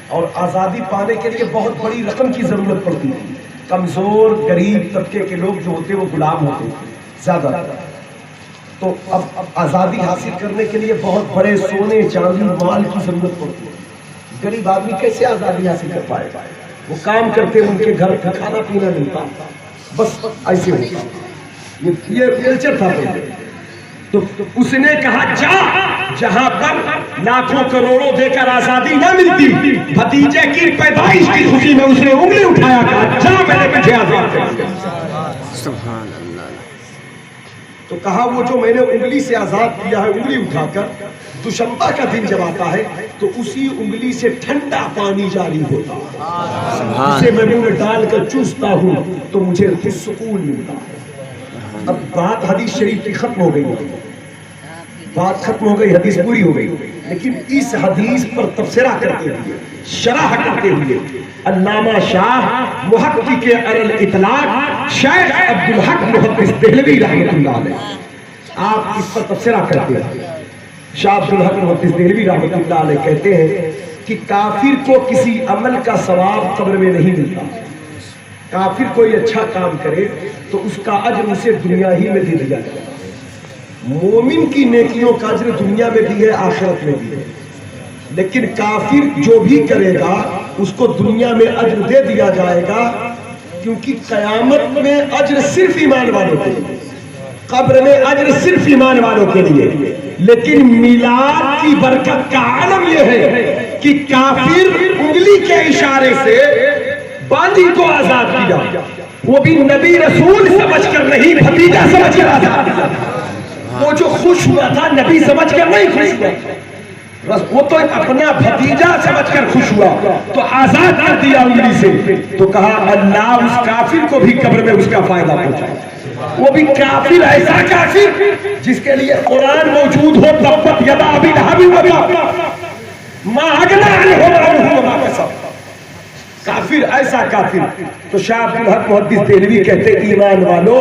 اور آزادی پانے کے لیے بہت بڑی رقم کی ضرورت پڑتی تھی، کمزور غریب طبقے کے لوگ جو ہوتے وہ غلام ہوتے تھے زیادہ، تو اب آزادی حاصل کرنے کے لیے بہت بڑے سونے چاندی مال کی ضرورت پڑتی ہے. غریب آدمی کیسے آزادی حاصل کر پائے گا؟ وہ کام کرتے ان کے گھر کا کھانا پینا ملتا, بس ایسے ہوتا. یہ کلچر تھا پہلے. تو اس نے کہا جا جہاں پر لاکھوں کروڑوں دے کر آزادی نہ ملتی, بھتیجے کی پیدائش کی خوشی میں اس نے انگلی اٹھایا, کہا جا میں نے مجھے آزاد کر دیا.
سبحان اللہ.
تو کہا وہ جو میں نے انگلی سے آزاد کیا ہے, انگلی اٹھا کر دوشنبہ کا دن جب آتا ہے تو اسی انگلی سے ٹھنڈا پانی جاری ہوتا ہے, اسے میں منہ میں ڈال کر چوستا ہوں تو مجھے سکون ملتا ہے. اب بات حدیث شریف کی ختم ہو گئی, بات ختم ہو گئی, حدیث پوری ہو گئی, لیکن اس حدیث پر تبصرہ کرتے ہوئے, شرح کرتے ہوئے علامہ شاہ محقق الاطلاق شیخ عبدالحق محدث دہلوی رحمۃ اللہ علیہ, آپ اس پر تبصرہ کرتے ہیں. شاہ عبدالحق محدث دہلوی رحمۃ اللہ علیہ کہتے ہیں کہ کافر کو کسی عمل کا ثواب قبر میں نہیں ملتا. کافر کوئی اچھا کام کرے تو اس کا اجر اسے دنیا ہی میں دے دیا جائے. مومن کی نیکیوں کا اجر دنیا میں بھی ہے, آخرت میں بھی ہے, لیکن کافر جو بھی کرے گا اس کو دنیا میں اجر دے دیا جائے گا, کیونکہ قیامت میں اجر صرف ایمان والوں کے لیے, قبر میں اجر صرف ایمان والوں کے لیے. لیکن میلاد کی برکت کا عالم یہ ہے کہ کافر انگلی کے اشارے سے باندی کو آزاد کیا, وہ بھی نبی رسول سمجھ کر نہیں, بھتیجا سمجھ کر آزاد کیا. وہ جو خوش ہوا تھا نبی سمجھ کر نہیں خوش ہوا, وہ تو اپنا بھتیجا سمجھ کر خوش ہوا تو آزاد کر دیا انگلی سے. تو کہا اللہ اس کافر کو بھی قبر میں اس کا فائدہ پہنچائے. وہ بھی کافر, ایسا کافر جس کے لیے قرآن موجود ہو, تبت یدا ابی لہب وتب ما اغنی عنہ مالہ وما کسب, کافر ایسا کافر. تو شاہ عبدالحق محدث دہلوی کہتے ایمان والو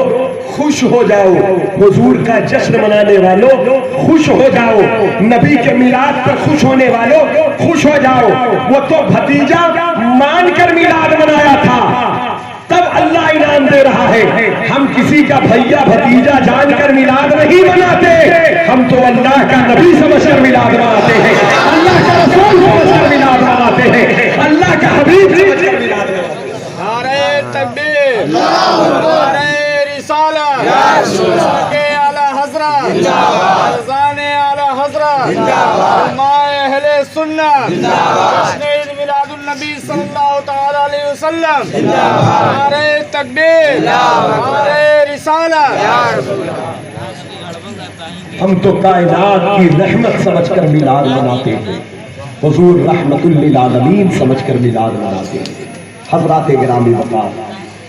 خوش ہو جاؤ, حضور کا جشن منانے والوں خوش ہو جاؤ, نبی کے میلاد پر خوش ہونے والوں خوش ہو جاؤ. وہ تو بھتیجا مان کر میلاد منایا تھا, تب اللہ انعام دے رہا ہے. ہم کسی کا بھیا بھتیجا جان کر میلاد نہیں مناتے, ہم تو اللہ کا نبی سمجھ کر میلاد مناتے ہیں, اللہ کا رسول سمجھ کر میلاد مناتے ہیں, اللہ کا حبیب سمجھ کر میلاد مناتے ہیں.
نعرہ تکبیر, نعرہ رسالت, صدقے اعلی حضرت, اذان اعلی حضرت, علماء اہل سنت, جشن میلاد النبی صلی اللہ تعالی علیہ وسلم, نعرہ تکبیر, نعرہ رسالت.
ہم تو کائنات کی رحمت سمجھ کر میلاد مناتے ہیں, حضور رحمت للعالمین سمجھ کر میلاد مناتے ہیں. حضرات گرامی وقار,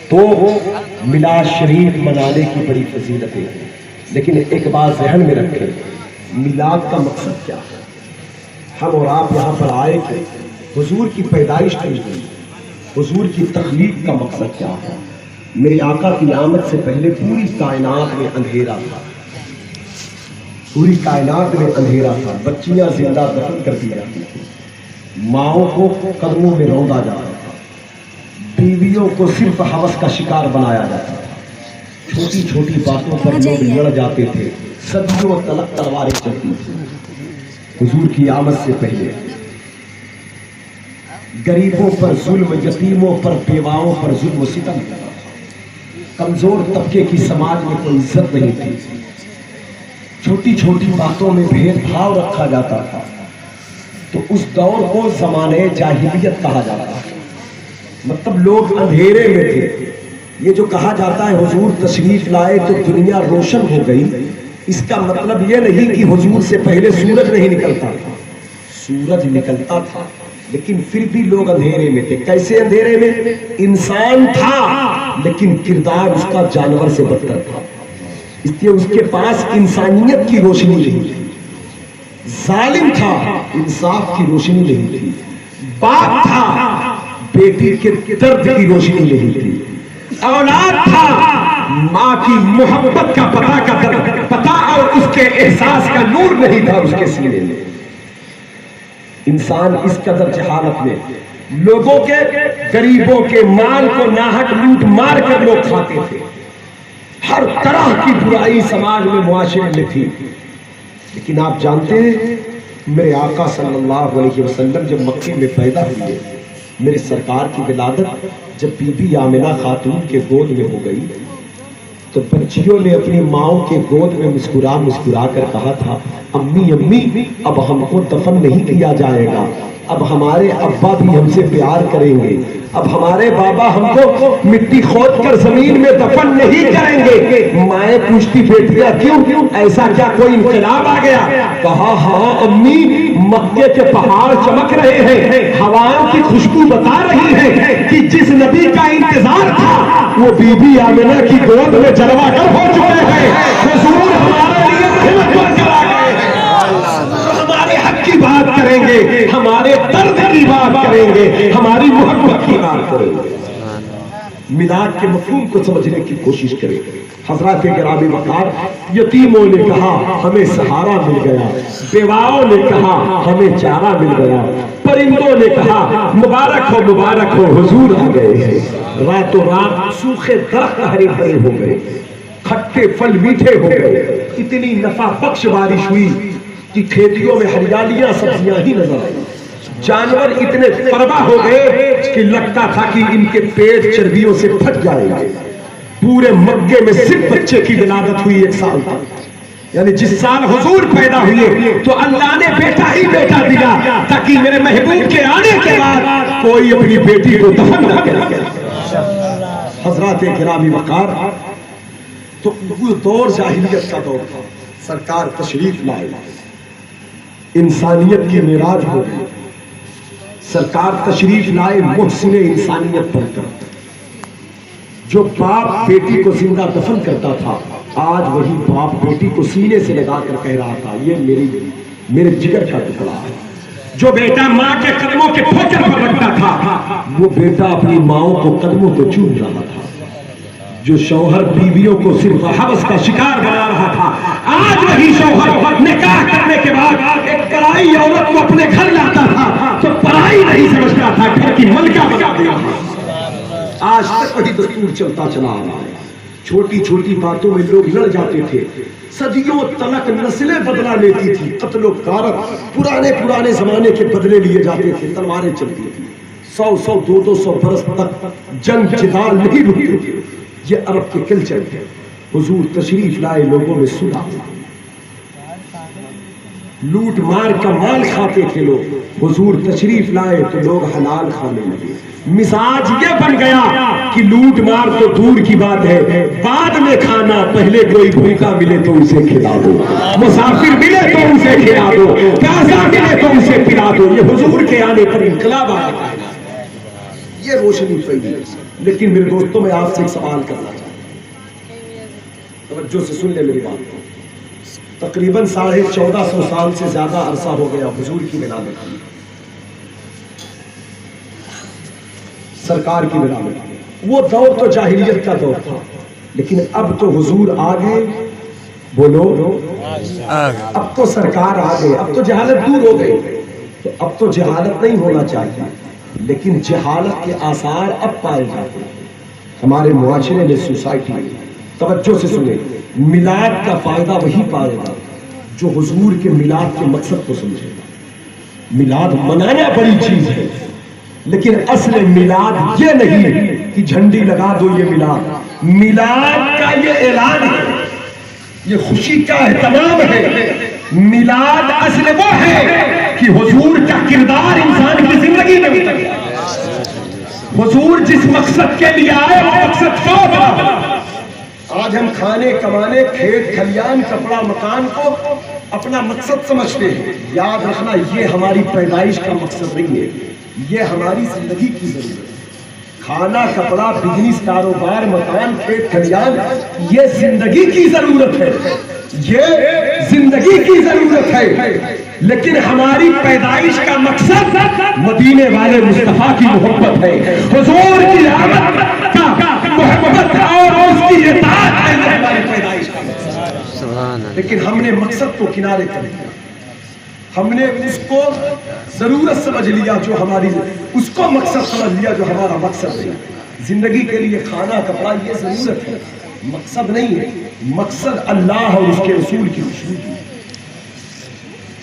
تو میلاد شریف منانے کی بڑی فضیلتیں ہیں, لیکن ایک بات ذہن میں رکھیں, میلاد کا مقصد کیا ہے؟ ہم اور آپ یہاں پر آئے کہ حضور کی پیدائش کی ہوئی, حضور کی تخلیق کا مقصد کیا ہے؟ میرے آقا کی آمد سے پہلے پوری کائنات میں اندھیرا تھا, پوری کائنات میں اندھیرا تھا. بچیاں زندہ دفن کر دی جاتی تھیں, ماؤں کو قدموں میں روندا جاتا تھا, بیویوں کو صرف ہوس کا شکار بنایا جاتا تھا, چھوٹی چھوٹی باتوں پر لوگ لڑ جاتے تھے, صدیوں تلک تلواریں چلتی تھیں. حضور کی آمد سے پہلے غریبوں پر ظلم, یتیموں پر, بیواؤں پر ظلم و ستم ہوتا تھا. کمزور طبقے کی سماج میں کوئی عزت نہیں تھی, چھوٹی چھوٹی باتوں میں بھید بھاؤ رکھا جاتا تھا. تو اس دور کو زمانے جاہلیت کہا جاتا ہے, مطلب لوگ اندھیرے میں تھے. یہ جو کہا جاتا ہے حضور تشریف لائے تو دنیا روشن ہو گئی, اس کا مطلب یہ نہیں کہ حضور سے پہلے سورج نہیں نکلتا تھا, سورج نکلتا تھا, لیکن پھر بھی لوگ اندھیرے میں تھے. کیسے اندھیرے میں؟ انسان تھا لیکن کردار اس کا جانور سے بدتر تھا, اس لیے اس کے پاس انسانیت کی روشنی نہیں تھی. ظالم تھا, انصاف کی روشنی نہیں تھی. باپ تھا, بیٹی کے درد کی روشنی نہیں تھی. اولاد تھا, ماں کی محبت کا پتہ اور اس کے احساس کا نور نہیں تھا اس کے سینے میں. انسان اس قدر جہالت میں, لوگوں کے, غریبوں کے مال کو ناحق لوٹ مار کر لوگ کھاتے تھے. ہر طرح کی برائی سماج میں معاشرے میں تھی، لیکن آپ جانتے ہیں میرے آقا صلی اللہ علیہ وسلم جب مکے میں پیدا ہوئے، میرے سرکار کی ولادت جب بی بی آمنہ خاتون کے گود میں ہو گئی تو بچیوں نے اپنی ماؤں کے گود میں مسکرا مسکرا کر کہا تھا، امی امی اب ہم کو دفن نہیں کیا جائے گا، اب ہمارے ابا بھی ہم سے پیار کریں گے، اب ہمارے بابا ہم کو مٹی کھود کر زمین میں دفن نہیں کریں گے۔ مائیں پوچھتی بیٹیاں کیوں، ایسا کیا کوئی انقلاب آ گیا؟ کہا ہاں امی، مکے کے پہاڑ چمک رہے ہیں، ہواؤں کی خوشبو بتا رہی ہے کہ جس نبی کا انتظار تھا وہ بی بی آمنہ کی گود میں جلوہ گر ہو چکے ہیں، حضور ہمارے لیے رحمت بن کر آ گئے ہیں، ہمارے حق کی بات کریں گے، ہمارے درد کی بات کریں گے، ہماری محبت کی بات کریں گے۔ میلاد کے مفہوم کو سمجھنے کی کوشش کریں۔ حضرات گرامی وقار، یتیموں نے کہا ہمیں سہارا مل گیا، بیواؤں نے کہا ہمیں چارہ مل گیا، پرندوں نے کہا مبارک ہو حضور آ گئے ہیں۔ راتوں رات سوکھے درخت ہرے بھرے ہو گئے، کھٹے پھل میٹھے ہو گئے، اتنی نفع بخش بارش ہوئی کہ کھیتیوں میں ہریالیاں سبزیاں ہی نظر آئی، جانور اتنے فربا ہو گئے کہ لگتا تھا کہ ان کے پیٹ چربیوں سے پھٹ جائیں گے۔ پورے مکے میں صرف بچے کی ولادت ہوئی 1 سال تک، یعنی جس سال حضور پیدا ہوئے تو اللہ نے بیٹا ہی بیٹا دیا تاکہ میرے محبوب کے آنے کے بعد کوئی اپنی بیٹی کو دفن نہ کرے۔ حضرات گرامی وقار، تو وہ دور جاہلیت کا دور تھا، سرکار تشریف لائے، انسانیت کی معراج ہو گئی، سرکار تشریف لائے محسن انسانیت بن کر۔ جو باپ بیٹی کو زندہ دفن کرتا تھا، آج وہی باپ بیٹی کو سینے سے لگا کر کہہ رہا تھا یہ میرے جگر کا ٹکڑا ہے۔ جو بیٹا ماں کے قدموں کے ٹھوکر پر رکھتا تھا، وہ بیٹا اپنی ماؤں کو قدموں کو چوم رہا تھا۔ جو شوہر بیویوں کو صرف حوث کا شکار بنا رہا تھا، آج وہی شوہر نکاح کرنے کے بعد ایک پرائی عورت کو اپنے گھر لاتا تھا تو پرائی نہیں سمجھتا تھا، گھر کی ملکہ بنا دیا۔ آج تک وہی دستور چلتا چلا آ رہا ہے۔ چھوٹی چھوٹی باتوں میں لوگ لڑ جاتے تھے، صدیوں تلک نسلیں بدلا لیتی تھی، قتل و غارت پرانے زمانے کے بدلے لیے جاتے تھے، تلواریں چلتی تھی، 100 200 برس تک جنگ جدال نہیں رکتے تھے۔ یہ عرب کے کلچر ہے۔ حضور تشریف لائے، لوگوں میں صلح، لوٹ مار کا مال کھاتے تھے لوگ، حضور تشریف لائے تو لوگ حلال کھانے لگے۔ مزاج یہ بن گیا کہ لوٹ مار تو دور کی بات ہے، بعد میں کھانا، پہلے کوئی بھوکا ملے تو اسے کھلا دو، مسافر ملے تو اسے کھلا دو، پیاسا ملے تو اسے پلا دو۔ یہ حضور کے آنے پر انقلاب آ گیا، یہ روشنی پھیلی۔ لیکن میرے دوستوں، میں آپ سے ایک سوال کرنا چاہتا ہوں، توجہ سے سن لے میری بات کو۔ تقریباً 1450 سال سے زیادہ عرصہ ہو گیا حضور کی ولادت کی، سرکار کی ولادت کی۔ وہ دور تو جاہلیت کا دور تھا، لیکن اب تو حضور آ گئے، بولو اب تو سرکار آ گئے، اب تو جہالت دور ہو گئی۔ تو اب تو جہالت نہیں ہونا چاہیے، لیکن جہالت کے آثار اب پائے جاتے ہیں ہمارے معاشرے میں، سوسائٹی میں۔ توجہ سے سنیں، میلاد کا فائدہ وہی پائے گا جو حضور کے میلاد کے مقصد کو سمجھے گا۔ میلاد منانا بڑی چیز ہے، لیکن اصل میلاد یہ نہیں کہ جھنڈی لگا دو، یہ میلاد، میلاد کا یہ اعلان ہے، یہ خوشی کا اہتمام ہے۔ میلاد اصل وہ ہے کہ حضور کا کردار انسان کی زندگی میں اترے۔ حضور جس مقصد کے لیے آئے وہ مقصد کیا بنا؟ آج ہم کھانے کمانے، کھیت کھلیان، کپڑا مکان کو اپنا مقصد سمجھتے ہیں۔ یاد رکھنا، یہ ہماری پیدائش کا مقصد نہیں ہے، یہ ہماری زندگی کی ضرورت ہے۔ کھانا کپڑا، بزنس، کاروبار، مکان، کھیت کھلیان، یہ زندگی کی ضرورت ہے، یہ زندگی کی ضرورت ہے، لیکن ہماری پیدائش کا مقصد مدینے والے مصطفیٰ کی محبت ہے، حضور کی آمد کا محبت اور اس کی اطاعت ہے، یہ ہماری پیدائش کا مقصد۔ لیکن ہم نے مقصد کو کنارے کر دیا، ہم نے اس کو ضرورت سمجھ لیا جو ہماری، اس کو مقصد سمجھ لیا جو ہمارا مقصد ہے۔ زندگی کے لیے کھانا کپڑا یہ ضرورت ہے، مقصد نہیں ہے، مقصد اللہ اور اس کے رسول کی خوشبو کی۔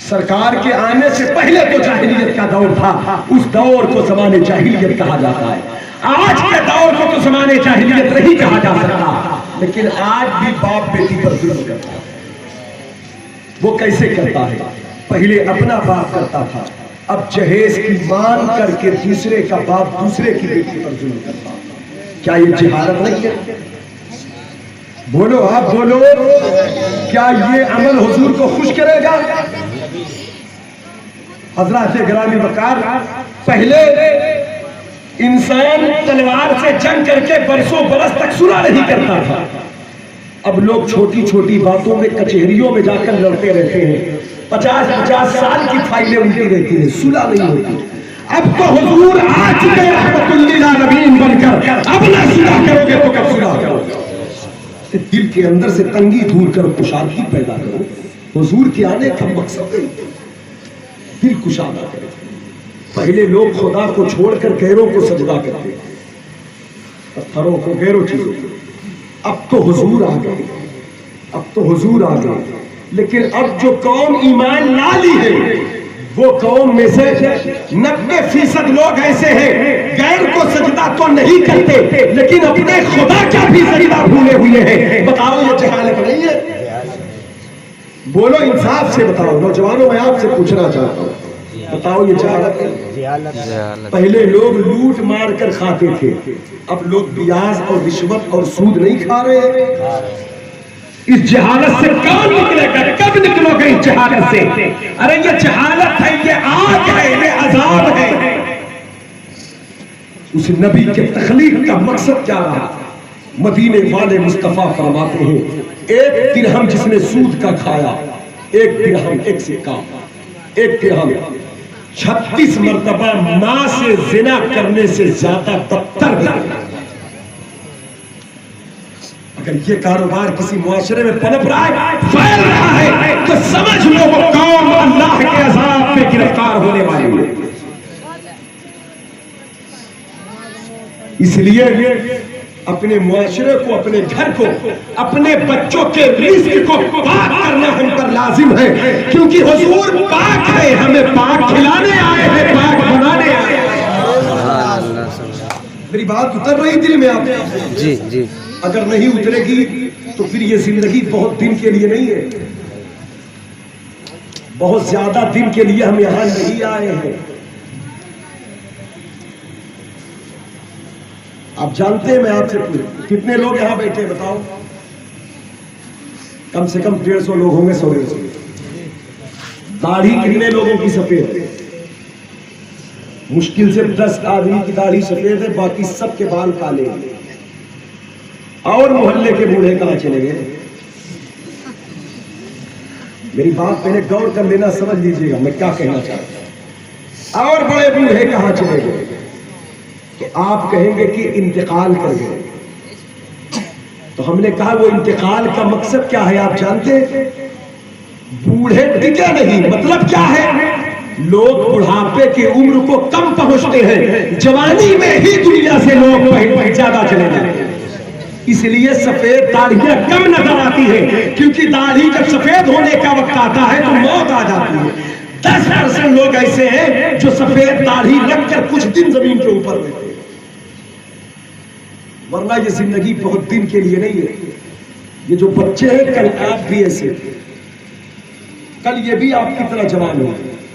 سرکار کے آنے سے پہلے تو جاہلیت کا دور تھا، اس دور کو زمانے جاہلیت کہا جاتا ہے۔ آج کے دور کو تو زمانے جاہلیت نہیں کہا جا سکتا، لیکن آج بھی باپ بیٹی پر ظلم کرتا ہے۔ وہ کیسے کرتا ہے؟ پہلے اپنا باپ کرتا تھا، اب جہیز کی مان کر کے دوسرے کا باپ دوسرے کی بیٹی پر ظلم کرتا ہے۔ کیا یہ جہالت نہیں ہے؟ بولو آپ بولو، کیا یہ عمل حضور کو خوش کرے گا؟ حضرات گرامی وقار، پہلے انسان تلوار سے جنگ کر کے برسوں برس تک صلح نہیں کرتا تھا، اب لوگ چھوٹی چھوٹی باتوں میں کچہریوں میں جا کر لڑتے رہتے ہیں، 50 سال کی فائلیں الٹی رہتی ہیں، صلح نہیں ہوتی۔ اب تو حضور آ چکے رحمت للعالمین بن کر، اب نہ صلح کرو گے تو کب صلح کرو گے؟ دل کے اندر سے تنگی دور کر خوشحالی پیدا کرو۔ حضور کے آنے کا مقصد ہے دل کشادہ کرے۔ پہلے لوگ خدا کو چھوڑ کر غیروں کو سجدہ کرتے، پتھروں کو، غیروں چیزوں کو۔ اب تو حضور آ گئے، اب تو حضور آ گئے، لیکن اب جو قوم ایمان لا لی ہے وہ قوم میں سے 90% لوگ ایسے ہیں غیر کو سجدہ تو نہیں کرتے لیکن اپنے خدا کا بھی سجدہ بھولے ہوئے ہیں۔ بتاؤ یہ جہالت نہیں ہے؟ بولو انصاف سے بتاؤ، نوجوانوں میں آپ سے پوچھنا چاہتا ہوں، بتاؤ یہ جہالت ہے؟ پہلے لوگ لوٹ مار کر کھاتے تھے، اب لوگ بیاض اور رشوت اور سود نہیں کھا رہے۔ اس جہالت سے کون نکلے گا؟ کب نکلو گے اس جہالت سے؟ ارے یہ جہالت ہے، یہ آگ ہے، یہ عذاب ہے۔ اس نبی کے تخلیق کا مقصد کیا رہا؟ مدینے والے مصطفیٰ فرماتے ہیں ایک درہم جس نے سود کا کھایا، ایک درہم، ایک سکہ، ایک درہم 36 مرتبہ ماں سے زنا کرنے سے زیادہ بدتر ہے۔ اگر یہ کاروبار کسی معاشرے میں پنپ رہا ہے، پھیل رہا ہے، تو سمجھ لو وہ قوم اللہ کے عذاب میں گرفتار ہونے والی ہے۔ اس لیے اپنے معاشرے کو، اپنے گھر کو، اپنے بچوں کے رزق کو پاک کرنا ہم پر لازم ہے، کیونکہ حضور پاک ہے، ہمیں پاک کھلانے آئے ہیں، پاک بنانے آئے ہیں۔ میری بات اتر رہی دل میں آپ؟
جی جی۔
اگر نہیں اترے گی تو پھر یہ زندگی بہت دن کے لیے نہیں ہے، بہت زیادہ دن کے لیے ہم یہاں نہیں آئے ہیں۔ آپ جانتے ہیں، میں آپ سے پوچھوں کتنے لوگ یہاں بیٹھے بتاؤ؟ کم سے کم 150 لوگ ہوں گے، 100۔ داڑھی کتنے لوگوں کی سفید ہے؟ مشکل سے 10 آدمی کی داڑھی سفید ہے، باقی سب کے بال کالے ہیں۔ اور محلے کے بوڑھے کہاں چلے گئے؟ میری بات پہلے غور کر لینا، سمجھ لیجیے گا میں کیا کہنا چاہتا ہوں۔ اور بڑے بوڑھے کہاں چلے گئے؟ تو آپ کہیں گے کہ انتقال کر گئے۔ تو ہم نے کہا وہ انتقال کا مقصد کیا ہے آپ جانتے ہیں؟ بوڑھے ٹکے نہیں، مطلب کیا ہے؟ لوگ بڑھاپے کی عمر کو کم پہنچتے ہیں، جوانی میں ہی دنیا سے لوگ زیادہ چلے جاتے ہیں۔ اس لیے سفید داڑھیاں کم نظر آتی ہے، کیونکہ داڑھی جب سفید ہونے کا وقت آتا ہے تو موت آ جاتی ہے۔ 10% لوگ ایسے ہیں جو سفید داڑھی رکھ کر کچھ دن زمین کے اوپر رہتے ہیں، ورنہ یہ زندگی بہت دن کے لیے نہیں ہے۔ یہ جو بچے ہیں کل آپ بھی ایسے تھے، کل یہ بھی آپ کی طرح جوان ہو،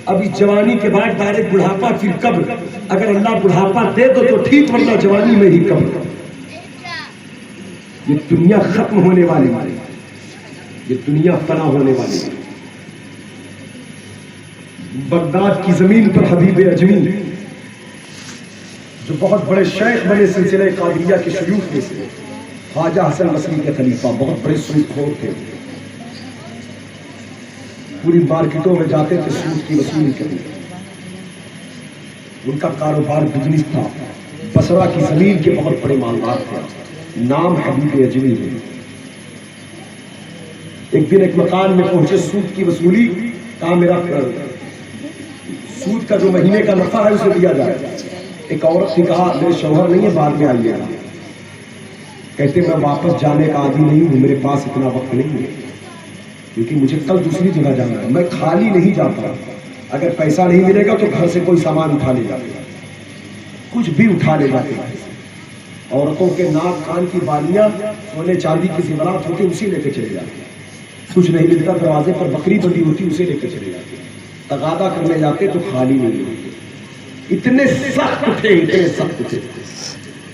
اب اس جوانی کے بعد ڈائریکٹ بڑھاپا، پھر قبر۔ اگر اللہ بڑھاپا دے دو تو ٹھیک، ورنہ جوانی میں ہی قبر۔ یہ دنیا ختم ہونے والی ہے، یہ دنیا فنا ہونے والی ہے۔ بغداد کی زمین پر حبیب اجمی جو بہت بڑے شیخ بنے سلسلہ قادریہ کے شیوخ میں سے، خواجہ حسن بصری کے خلیفہ، بہت بڑے سود خور تھے، پوری مارکیٹوں میں جاتے تھے سود کی وصولی کرنے۔ ان کا کاروبار بزنس تھا، بصرہ کی زمین کے بہت بڑے مالدار تھے، نام حبیب اجمی ہے۔ ایک دن ایک مکان میں پہنچے، سود کی وصولی، کہا میرا سود کا جو مہینے کا نفع ہے اسے دیا جائے۔ ایک عورت نے کہا میرے شوہر نہیں ہے، بعد میں آئیے گا۔ کہتے میں واپس جانے کا عادی نہیں ہوں، میرے پاس اتنا وقت نہیں ہے کیونکہ مجھے کل دوسری جگہ جانا ہے، میں خالی نہیں جاتا، اگر پیسہ نہیں ملے گا تو گھر سے کوئی سامان اٹھا لے جاتے ہیں، کچھ بھی اٹھا لے جاتے ہیں، عورتوں کے ناک کان کی بالیاں سونے چاندی کی زیورات ہوتے اسی لے کے چلے جاتے ہیں، کچھ نہیں ملتا دروازے پر بکری بندی ہوتی اسے لے کے چلے جاتے ہیں، تقاضا کرنے جاتے تو خالی نہیں ہوتے، اتنے سخت تھے، اتنے سخت تھے۔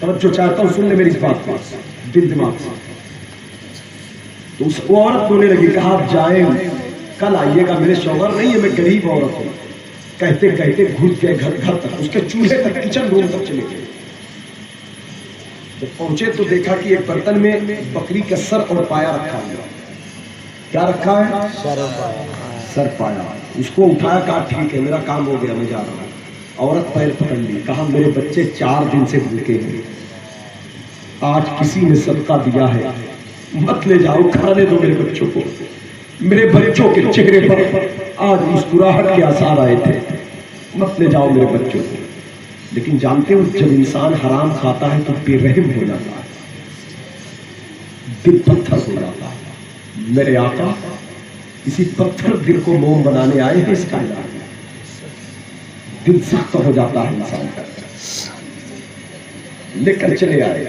توجہ چاہتا ہوں، سن لے میری اس بات کو دل دماغ سے۔ تو اس کو عورت بولنے لگی، کہا آپ جائیں کل آئیے گا، میرے شوہر نہیں ہے، میں غریب عورت ہوں۔ کہتے کہتے گھس گئے گھر تک، اس کے چولہے تک، کچن روم تک چلے گئے۔ جب پہنچے تو دیکھا کہ ایک برتن میں بکری کا سر اور پایا رکھا ہے۔ کیا رکھا ہے؟ سر پایا۔ اس کو اٹھایا، کہا ٹھیک ہے میرا کام ہو گیا، میں جا رہا ہوں۔ عورت پیر پکڑ لی، کہا میرے بچے 4 دن سے بھوکے ہیں، آج کسی نے صدقہ دیا ہے، مت لے جاؤ، کھانے دو میرے بچوں کو۔ میرے بچوں کے چہرے پر آج مسکراہٹ کے آثار آئے تھے، مت لے جاؤ میرے بچوں کو۔ لیکن جانتے ہو جب انسان حرام کھاتا ہے تو بے رحم ہو جاتا ہے، دل پتھر ہو جاتا ہے۔ میرے آقا اسی پتھر دل کو موم بنانے آئے ہیں، اس کا علاج دل سخت ہو جاتا ہے انسان کا۔ لے کر چلے آئے،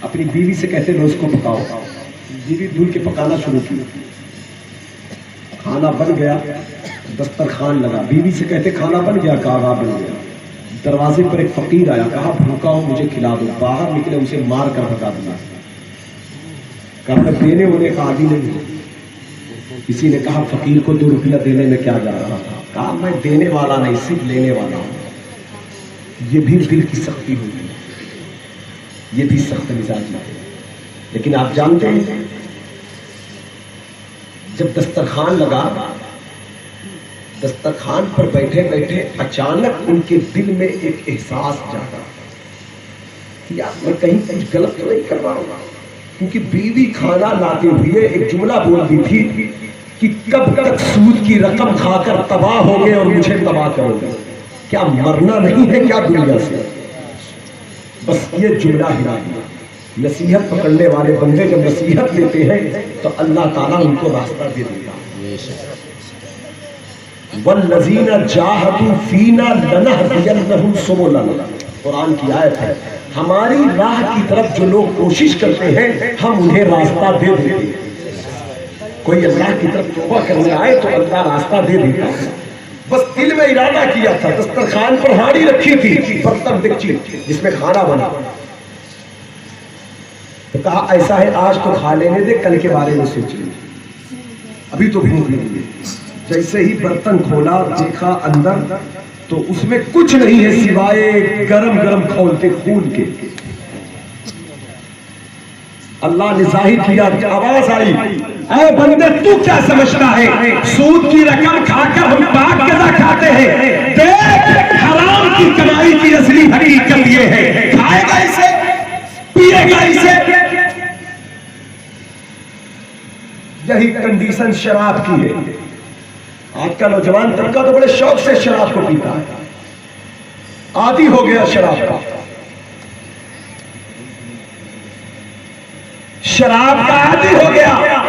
اپنی بیوی سے کہتے لو اس کو پکاؤ۔ بیوی دھل کے پکانا شروع کی، کھانا بن گیا، دسترخوان لگا۔ بیوی سے کہتے کھانا بن گیا، کہا بن گیا۔ دروازے پر ایک فقیر آیا، کہا بھوکا ہوں مجھے کھلا دو۔ باہر نکلے، اسے مار کر بھگا دیا۔ کہا میں دینے ہونے کا عادی نہیں ہوں۔ کسی نے کہا فقیر کو 2 روپیہ دینے میں کیا جا رہا تھا؟ کہا میں دینے والا نہیں، صرف لینے والا ہوں۔ یہ بھی دل کی سختی ہوگی، یہ بھی سخت مزاجی ہے۔ لیکن آپ جانتے ہیں جب دسترخوان لگا، دسترخوان پر بیٹھے بیٹھے اچانک ان کے دل میں ایک احساس جاگا، یار میں کہیں کچھ غلط تو نہیں کر رہا ہوں، کیونکہ بیوی کھانا لاتے ہوئے ایک جملہ بول دی تھی کہ کب تک سود کی رقم کھا کر تباہ ہوگے اور مجھے تباہ کرو گے؟ کیا مرنا نہیں ہے کیا دنیا سے؟ بس یہ جملہ ہلا دیا۔ نصیحت پکڑنے والے بندے جب نصیحت لیتے ہیں تو اللہ تعالیٰ ان کو راستہ دے دیتا۔ وَالَّذِينَ جَاهَدُوا فِينَا لَنَهْدِيَنَّهُمْ سُبُلَنَا، قرآن کی آیت ہے۔ ہماری راہ کی طرف جو لوگ کوشش کرتے ہیں ہم انہیں راستہ دے دیتے ہیں۔ کوئی اللہ کی طرف توبہ کرنے آئے تو اللہ راستہ دے دیتا ہے۔ بس دل میں ارادہ کیا تھا، دسترخوان پر ہاڑی رکھی تھی، برتن دیگچی جس میں کھانا بنا، تو کہا ایسا ہے آج تو کھا لینے دے، کل کے بارے میں سوچیں، ابھی تو بھوک لگی ہے۔ جیسے ہی برتن کھولا دیکھا اندر تو اس میں کچھ نہیں ہے سوائے گرم گرم کھولتے خون کے۔ اللہ نے ظاہر کیا، آواز آئی، اے بندے تو کیا سمجھتا ہے سود کی رقم کھا کر ہم پاک قضا کھاتے ہیں؟ دیکھ حرام کی کمائی کی اصلی حقیقت یہ ہے، کھائے گا اسے، پیے گا اسے۔ یہی کنڈیشن شراب کی ہے۔ آج کا نوجوان طبقہ تو بڑے شوق سے شراب کو پیتا ہے، عادی ہو گیا شراب کا، شراب کا عادی ہو گیا۔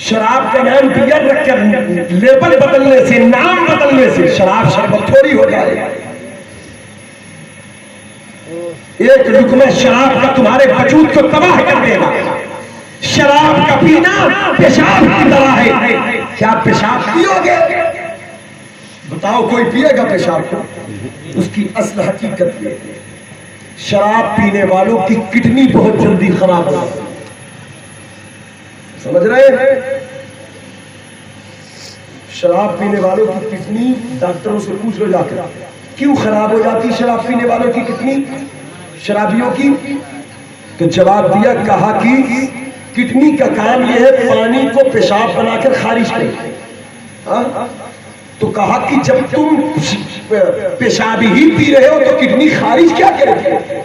شراب کا نام بیئر رکھ کر لیبل بدلنے سے، نام بدلنے سے شراب شربت تھوڑی ہو جائے۔ ایک لقمہ شراب کا تمہارے وجود کو تباہ کر دے گا۔ شراب کا پینا پیشاب کی طرح ہے، کیا پیشاب پیو گے؟ بتاؤ کوئی پیے گا پیشاب کو؟ اس کی اصل حقیقت یہ ہے، شراب پینے والوں کی کڈنی بہت جلدی خراب ہو جاتی ہے۔ سمجھ رہے ہیں؟ شراب پینے والوں کی کڈنی، ڈاکٹروں سے پوچھ لو جا کر، کیوں خراب ہو جاتی شراب پینے والوں کی کڈنی، شرابیوں کی؟ تو جواب دیا، کہا کہ کڈنی کا کام یہ ہے پانی کو پیشاب بنا کر خارج کرے۔ تو کہا کہ جب تم پیشاب ہی پی رہے ہو تو کڈنی خارج کیا کرے گی؟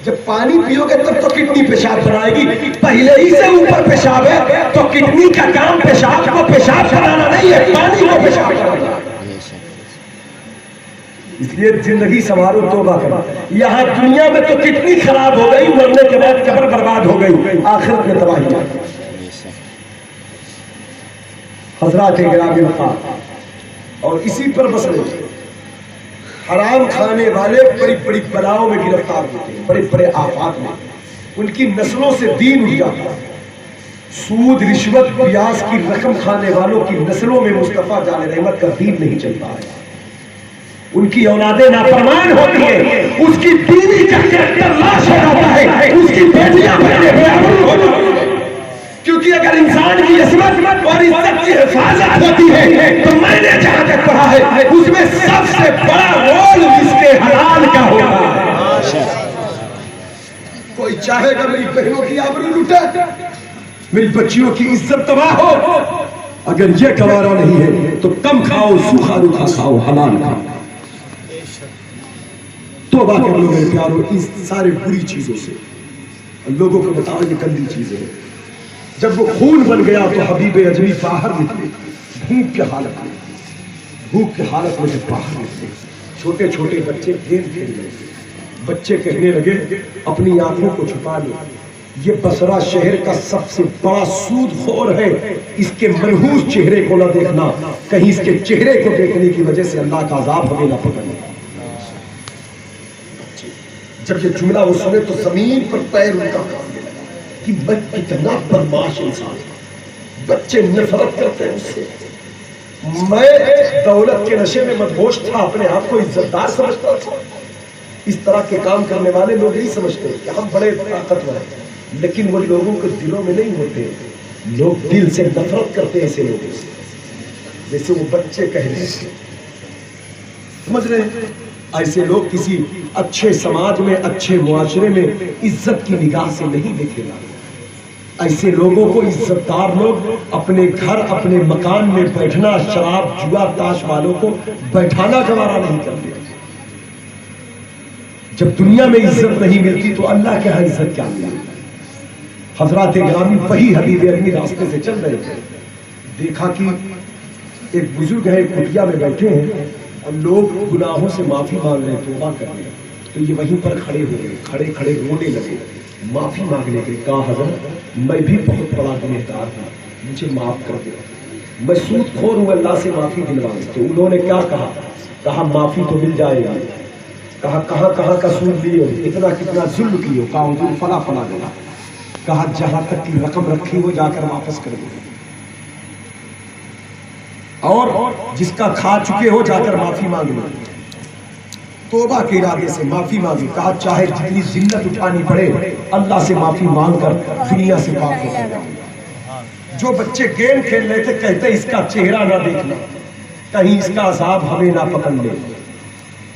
جب پانی پیو گے تب تو کڈنی پیشاب بنائے گی، پہلے ہی سے اوپر پیشاب ہے تو کڈنی کا کام پیشاب کو پیشاب بنانا نہیں ہے، پانی کو پیشاب بنانا۔ اس لیے زندگی سنوارو، توبہ کرو. یہاں دنیا میں تو کتنی خراب ہو گئی، مرنے کے بعد قبر برباد ہو گئی، آخرت میں تباہی. حضرات گرامی وقار، اور اسی پر بس نہیں، حرام کھانے والے بڑی بڑی بلاؤں میں گرفتار ہوتے ہیں، بڑے بڑے آفات میں، ان کی نسلوں سے دین اٹھ جاتا ہے. سود، رشوت، پیاز کی رقم کھانے والوں کی نسلوں میں مصطفیٰ جان رحمت کا دین نہیں چلتا ہے. ان کی اولادیں نافرمان ہوتی ہیں، اس کی بیوی کا کریکٹر لاش ہو جاتا ہے، اس کی بیٹیاں بڑے بیابر ہو جاتی ہیں. کیونکہ اگر انسان کی عصمت اور عزت کی حفاظت ہوتی ہے تو میں نے جہاں تک پڑھا ہے اس میں سب سے بڑا رول اس کے حلال کا ہوتا ہے. کوئی چاہے گا میری بہنوں کی آبرو لوٹے، میری بچیوں کی عزت تباہ ہو، اگر یہ گوارا نہیں ہے تو کم کھاؤ، سوکھا روکھا کھاؤ، حلال کھاؤ. توبہ کر لو میرے پیارو اس سارے بری چیزوں سے. لوگوں کو بتاؤ یہ گندی چیزیں ہیں. جب وہ خون بن گیا تو حبیب اجمی باہر نکلے، بھوک کے حالت میں جب باہر نکلے، چھوٹے چھوٹے بچے گیم کھیل رہے تھے. بچے کہنے لگے اپنی آنکھوں کو چھپا لو، یہ بصرہ شہر کا سب سے بڑا سود خور ہے، اس کے منحوس چہرے کو نہ دیکھنا، کہیں اس کے چہرے کو دیکھنے کی وجہ سے اللہ کا عذاب ہمیں نہ پکڑے. جب یہ جملہ وہ سنے تو زمین پر پیر ان کا کھانے لگا کہ میں کتنا بدماش انسان ہوں. بچے نفرت کرتے ہیں اس سے. میں دولت کے نشے میں مدہوش تھا، اپنے آپ کو عزت دار سمجھتا تھا. اس طرح کے کام کرنے والے لوگ نہیں سمجھتے کہ ہم بڑے طاقتور ہیں، لیکن وہ لوگوں کے دلوں میں نہیں ہوتے. لوگ دل سے نفرت کرتے ہیں ایسے لوگوں سے، جیسے وہ بچے کہہ رہے ہیں. سمجھ رہے ہیں؟ ایسے لوگ کسی اچھے سماج میں، اچھے معاشرے میں عزت کی نگاہ سے نہیں دیکھے جاتے. ایسے لوگوں کو عزت دار لوگ اپنے گھر، اپنے مکان میں بیٹھنا، شراب، جوا، تاش والوں کو بیٹھانا گوارا نہیں کرتے. جب دنیا میں عزت نہیں ملتی تو اللہ کے ہاں عزت کیا ملے. حضرات گرامی وہی حبیب اجمی راستے سے چل رہے تھے، دیکھا کہ ایک بزرگ ہے کٹیا میں بیٹھے ہیں اور لوگ گناہوں سے معافی مانگ رہے، توبہ کر رہے ہیں. تو یہ وہیں پر کھڑے ہو گئے، کھڑے کھڑے رونے لگے، معافی مانگنے کے. کہا حضرت میں بھی بہت بڑا گنہگار ہوں، مجھے معاف کر دو، میں سود خور ہوں، اللہ سے معافی دلواؤں. تو انہوں نے کیا کہا؟ کہا معافی تو مل جائے گی. کہا کہاں کہاں کا سود لیے ہو، کتنا کتنا ظلم کیے ہو؟ کہا حضور فلاں فلاں جگہ. کہا جہاں تک کی رقم رکھی ہو جا کر واپس کر دو، اور جس کا کھا چکے ہو جا کر معافی مانگ لو. توبہ کے ارادے سے معافی مانگی. کہا چاہے جتنی ذلت اٹھانی پڑے اللہ سے معافی مانگ کر دنیا سے پاک ہو جائے. جو بچے گیم کھیل رہے تھے کہتے اس کا چہرہ نہ دیکھنا، کہیں اس کا عذاب ہمیں نہ پکڑ لے.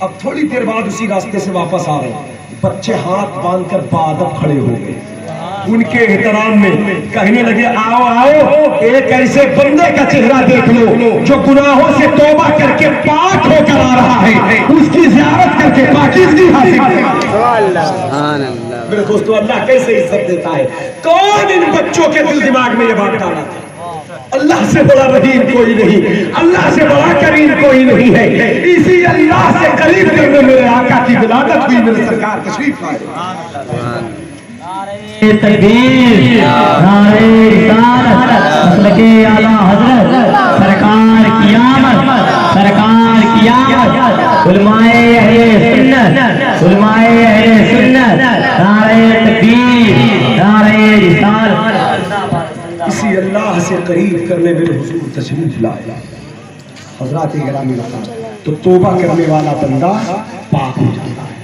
اب تھوڑی دیر بعد اسی راستے سے واپس آ رہے ہیں، بچے ہاتھ باندھ کر بادب کھڑے ہو گئے. ان کے احترام میں کہنے لگے آؤ آؤ ایک ایسے بندے کا چہرہ دیکھ لو جو گناہوں سے توبہ کر کے پاک ہو کر آ رہا ہے، اس کی زیارت کر کے پاکیزگی حاصل کریں. میرے دوستو اللہ کیسے عزت دیتا ہے. کون ان بچوں کے دل دماغ میں یہ بات ڈالا تھا؟ اللہ سے بڑا رحیم کوئی نہیں، اللہ سے بڑا کریم کوئی نہیں ہے. اسی اللہ سے قریب کرنے میرے آقا کی ولادت ہوئی، میرے سرکار تشریف لائے.
تکبیر، نعرہ رسالت، مسلک اعلیٰ حضرت، سرکار کی آمد، سرکار کی آمد، علماء اہل سنت، علماء اہل سنت، نعرہ تکبیر، نعرہ رسالت.
اسی اللہ سے قریب کرنے میرے حضور تشریف لائے. حضرات گرامی تو توبہ کرنے والا بندہ پاک ہو جاتا ہے.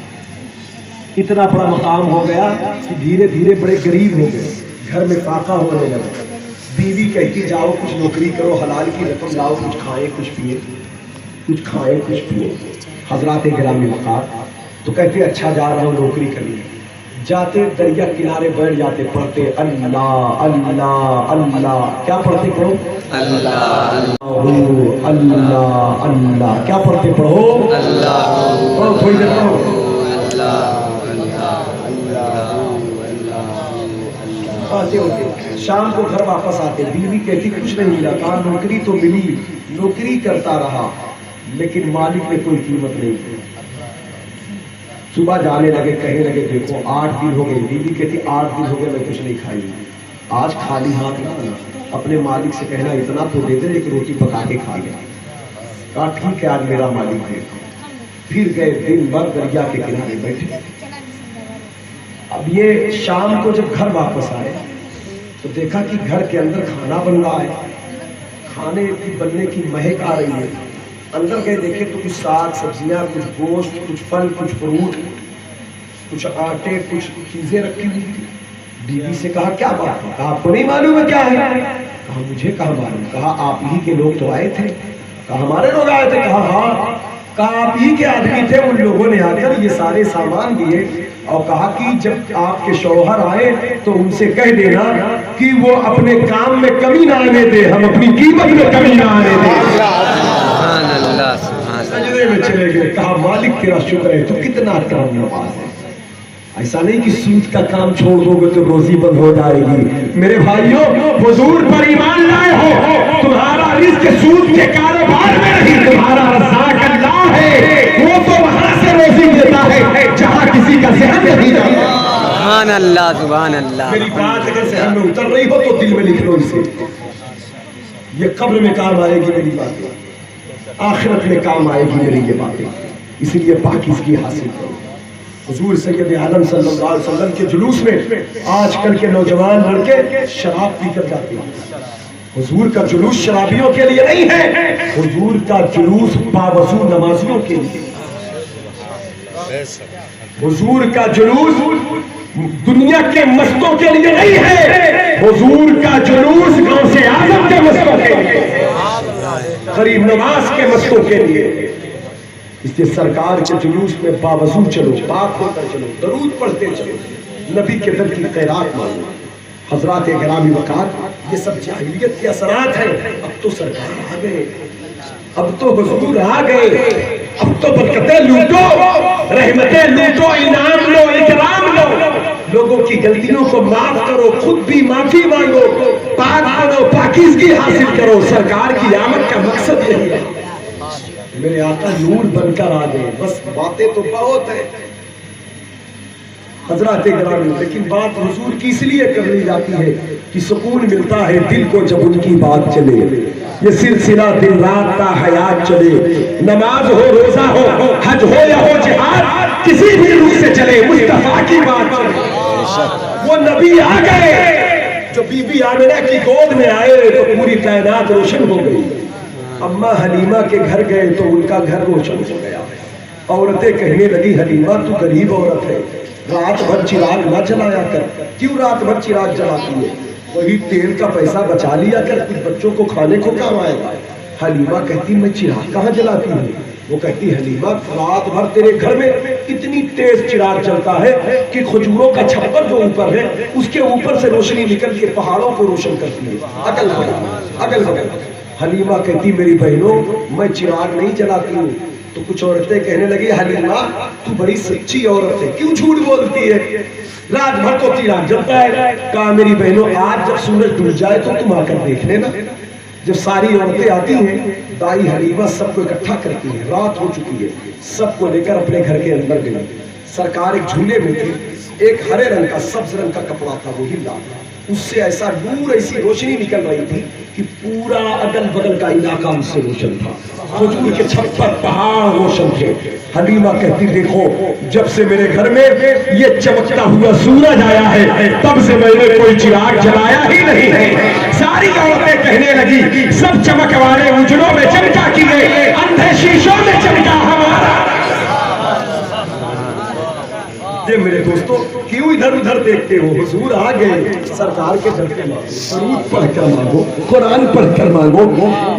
اتنا بڑا مقام ہو گیا کہ دھیرے دھیرے بڑے غریب ہو گئے، گھر میں فاقہ ہونے لگا. بیوی کہتی جاؤ کچھ نوکری کرو، حلال کی رقم لاؤ، کچھ کھائیں کچھ پیے، کچھ کھائیں کچھ پیے. حضرات گرامی وقار تو کہتے اچھا جا رہا ہوں نوکری کرنے. جاتے دریا کنارے بیٹھ جاتے، پڑھتے اللہ اللہ اللہ. کیا پڑھتے پڑھو؟ اللہ اللہ اللہ. کیا پڑھتے پڑھو؟ اللہ. تھوڑی دیر پڑھو ہوتے. شام کو گھر واپس آتے، بیوی کہتی کچھ نہیں ملا. کہا نوکری تو ملی، نوکری کرتا رہا لیکن مالک نے کوئی قیمت نہیں کی. صبح جانے لگے، کہنے لگے دیکھو 8 دن ہو گئے، بیوی کہتی 8 دن ہو گئے میں کچھ نہیں کھائی، آج خالی ہاتھ نہ آنا، اپنے مالک سے کہنا اتنا تو دے دے ایک روٹی پکا کے کھا لیا۔ کہا ٹھیک ہے آج میرا مالک ہے۔ پھر گئے دن بھر دریا کے کنارے بیٹھے۔ اب یہ شام کو جب گھر واپس آئے تو دیکھا کہ گھر کے اندر کھانا بن رہا ہے، کھانے کی بننے کی مہک آ رہی ہے۔ اندر گئے دیکھے تو کچھ ساگ سبزیاں، کچھ گوشت، کچھ پھل، کچھ فروٹ، کچھ آٹے، کچھ چیزیں رکھی ہوئی تھی۔ بیوی سے کہا کیا بات ہے؟ کہا آپ کو نہیں معلوم ہے کیا ہے؟ کہا مجھے کہاں معلوم؟ کہا آپ ہی کے لوگ تو آئے تھے۔ کہا ہمارے لوگ آئے تھے؟ کہا ہاں۔ کہا آپ ہی کے آدمی تھے، ان لوگوں نے آ کر یہ سارے سامان دیے اور کہا کہ جب آپ کے شوہر آئے تو ان سے کہہ دینا کہ وہ اپنے کام میں کمی نہ آنے دے، ہم اپنی قیمت میں کمی نہ آنے دے۔
سبحان اللہ سبحان
سجدے میں چلے گئے۔ کہا مالک تیرا شکر ہے، تو کتنا کرم نواز ہے۔ ایسا نہیں کہ سود کا کام چھوڑ دو گے تو روزی بند ہو جائے گی۔ میرے بھائیوں، حضور پر ایمان لائے ہو، تمہارا رزق سود کے کاروبار میں نہیں، تمہارا رزاق اللہ ہے، وہ تو وہاں سے روزی دیتا ہے جہاں کسی کا ذہن نہیں جاتا۔
سبحان اللہ سبحان اللہ۔
میری بات اگر ذہن میں اتر رہی ہو تو دل میں لکھ لو اسے، یہ قبر میں کام آئے گی میری باتیں، آخرت میں کام آئے گی میری یہ باتیں، اس لیے پاکیزگی حاصل کرو۔ حضور سید عالم صلی اللہ علیہ وسلم کے جلوس میں آج کل کے نوجوان لڑکے شراب پی کر جاتے ہیں۔ حضور کا جلوس شرابیوں کے لیے نہیں ہے، حضور کا جلوس باوضو نمازیوں کے لیے۔ حضور کا جلوس دنیا کے مستوں کے لیے نہیں ہے، حضور کا جلوس غوث اعظم کے مستوں کے لیے، غریب نواز کے مستوں کے لیے۔ اس لیے سرکار کے جلوس میں باوضو چلو، پاک ہو کر چلو، درود پڑھتے چلو، نبی کے در کی خیرات مانگو۔ حضرات گرامی وقار، یہ سب جاہلیت کے اثرات ہیں۔ اب تو سرکار آ گئے، اب تو حضور آ گئے، اب تو برکتیں لوٹو، رحمتیں لوٹو، انعام لو، اکرام لو، لوگوں کی غلطیوں کو معاف کرو، خود بھی معافی مانگو، پاک بنو، پاکیزگی حاصل کرو۔ سرکار کی آمد کا مقصد یہی ہے۔ میرے آقا نور بن کر آ گئے، بس باتیں تو بہت ہیں حضرات گرامی، لیکن بات حضور کی اس لیے کر لی جاتی ہے کہ سکون ملتا ہے دل کو جب ان کی بات چلے۔ یہ سلسلہ دن رات تا حیات چلے، نماز ہو، روزہ ہو، حج ہو یا ہو جہاد، کسی بھی روح سے چلے، مصطفیٰ کی بات چلے۔ وہ نبی آ گئے جو بی بی آمنہ کی گود میں آئے تو پوری کائنات روشن ہو گئی۔ اماں حلیمہ کے گھر گئے تو ان کا گھر روشن ہو گیا۔ عورتیں کہنے لگی حلیمہ تو غریب عورت ہے، رات بھر چراغ نہ جلایا کر۔ کیوں رات بھر چراغ جلاتی ہے؟ وہی تیل کا پیسہ بچا لیا کر، کچھ بچوں کو کھانے کو کام آئے گا۔ حلیمہ کہتی میں چراغ کہاں جلاتی ہوں؟ وہ کہتی حلیمہ رات بھر تیرے گھر میں اتنی تیز چراغ چلتا ہے کہ کھجوروں کا چھپر جو اوپر ہے اس کے اوپر سے روشنی نکل کے پہاڑوں کو روشن کرتی ہے، اگل بگل۔ حلیمہ کہتی میری بہنوں میں چراغ نہیں جلاتی ہوں۔ تو کچھ عورتیں کہنے لگی حلیمہ تو بڑی سچی عورت ہے، کیوں جھوٹ بولتی ہے؟ رات بھر تو چراغ جلتا ہے۔ کہا میری بہنوں آج جب سورج ڈوب جائے تو تم آ کر دیکھ لینا۔ جب ساری عورتیں آتی ہیں دائی حلیمہ سب کو اکٹھا کرتی ہے، رات ہو چکی ہے، سب کو لے کر اپنے گھر کے اندر گئی۔ سرکار ایک جھولے میں تھے، ایک ہرے رنگ کا سبز رنگ کا کپڑا تھا وہی لایا، اس سے ایسا نور ایسی روشنی نکل رہی تھی کہ پورا اگل بگل کا علاقہ اس سے روشن تھا، کھجور کے چھپر پہاڑ روشن تھے۔ حلیمہ کہتی دیکھو جب سے میرے گھر میں یہ چمکتا ہوا سورج آیا ہے تب سے میں نے کوئی چراغ جلایا ہی نہیں ہے۔ ساری عورتیں کہنے لگی سب چمک والے اجڑوں میں چمکا کیے، اندھے شیشوں میں چمکا ہمارا۔ یہ میرے دوستو کیوں ادھر ادھر دیکھتے ہو؟ حضور آ گئے، سرکار کے در کے مانگو، درود پڑھ کر مانگو، قرآن پڑھ کر مانگو،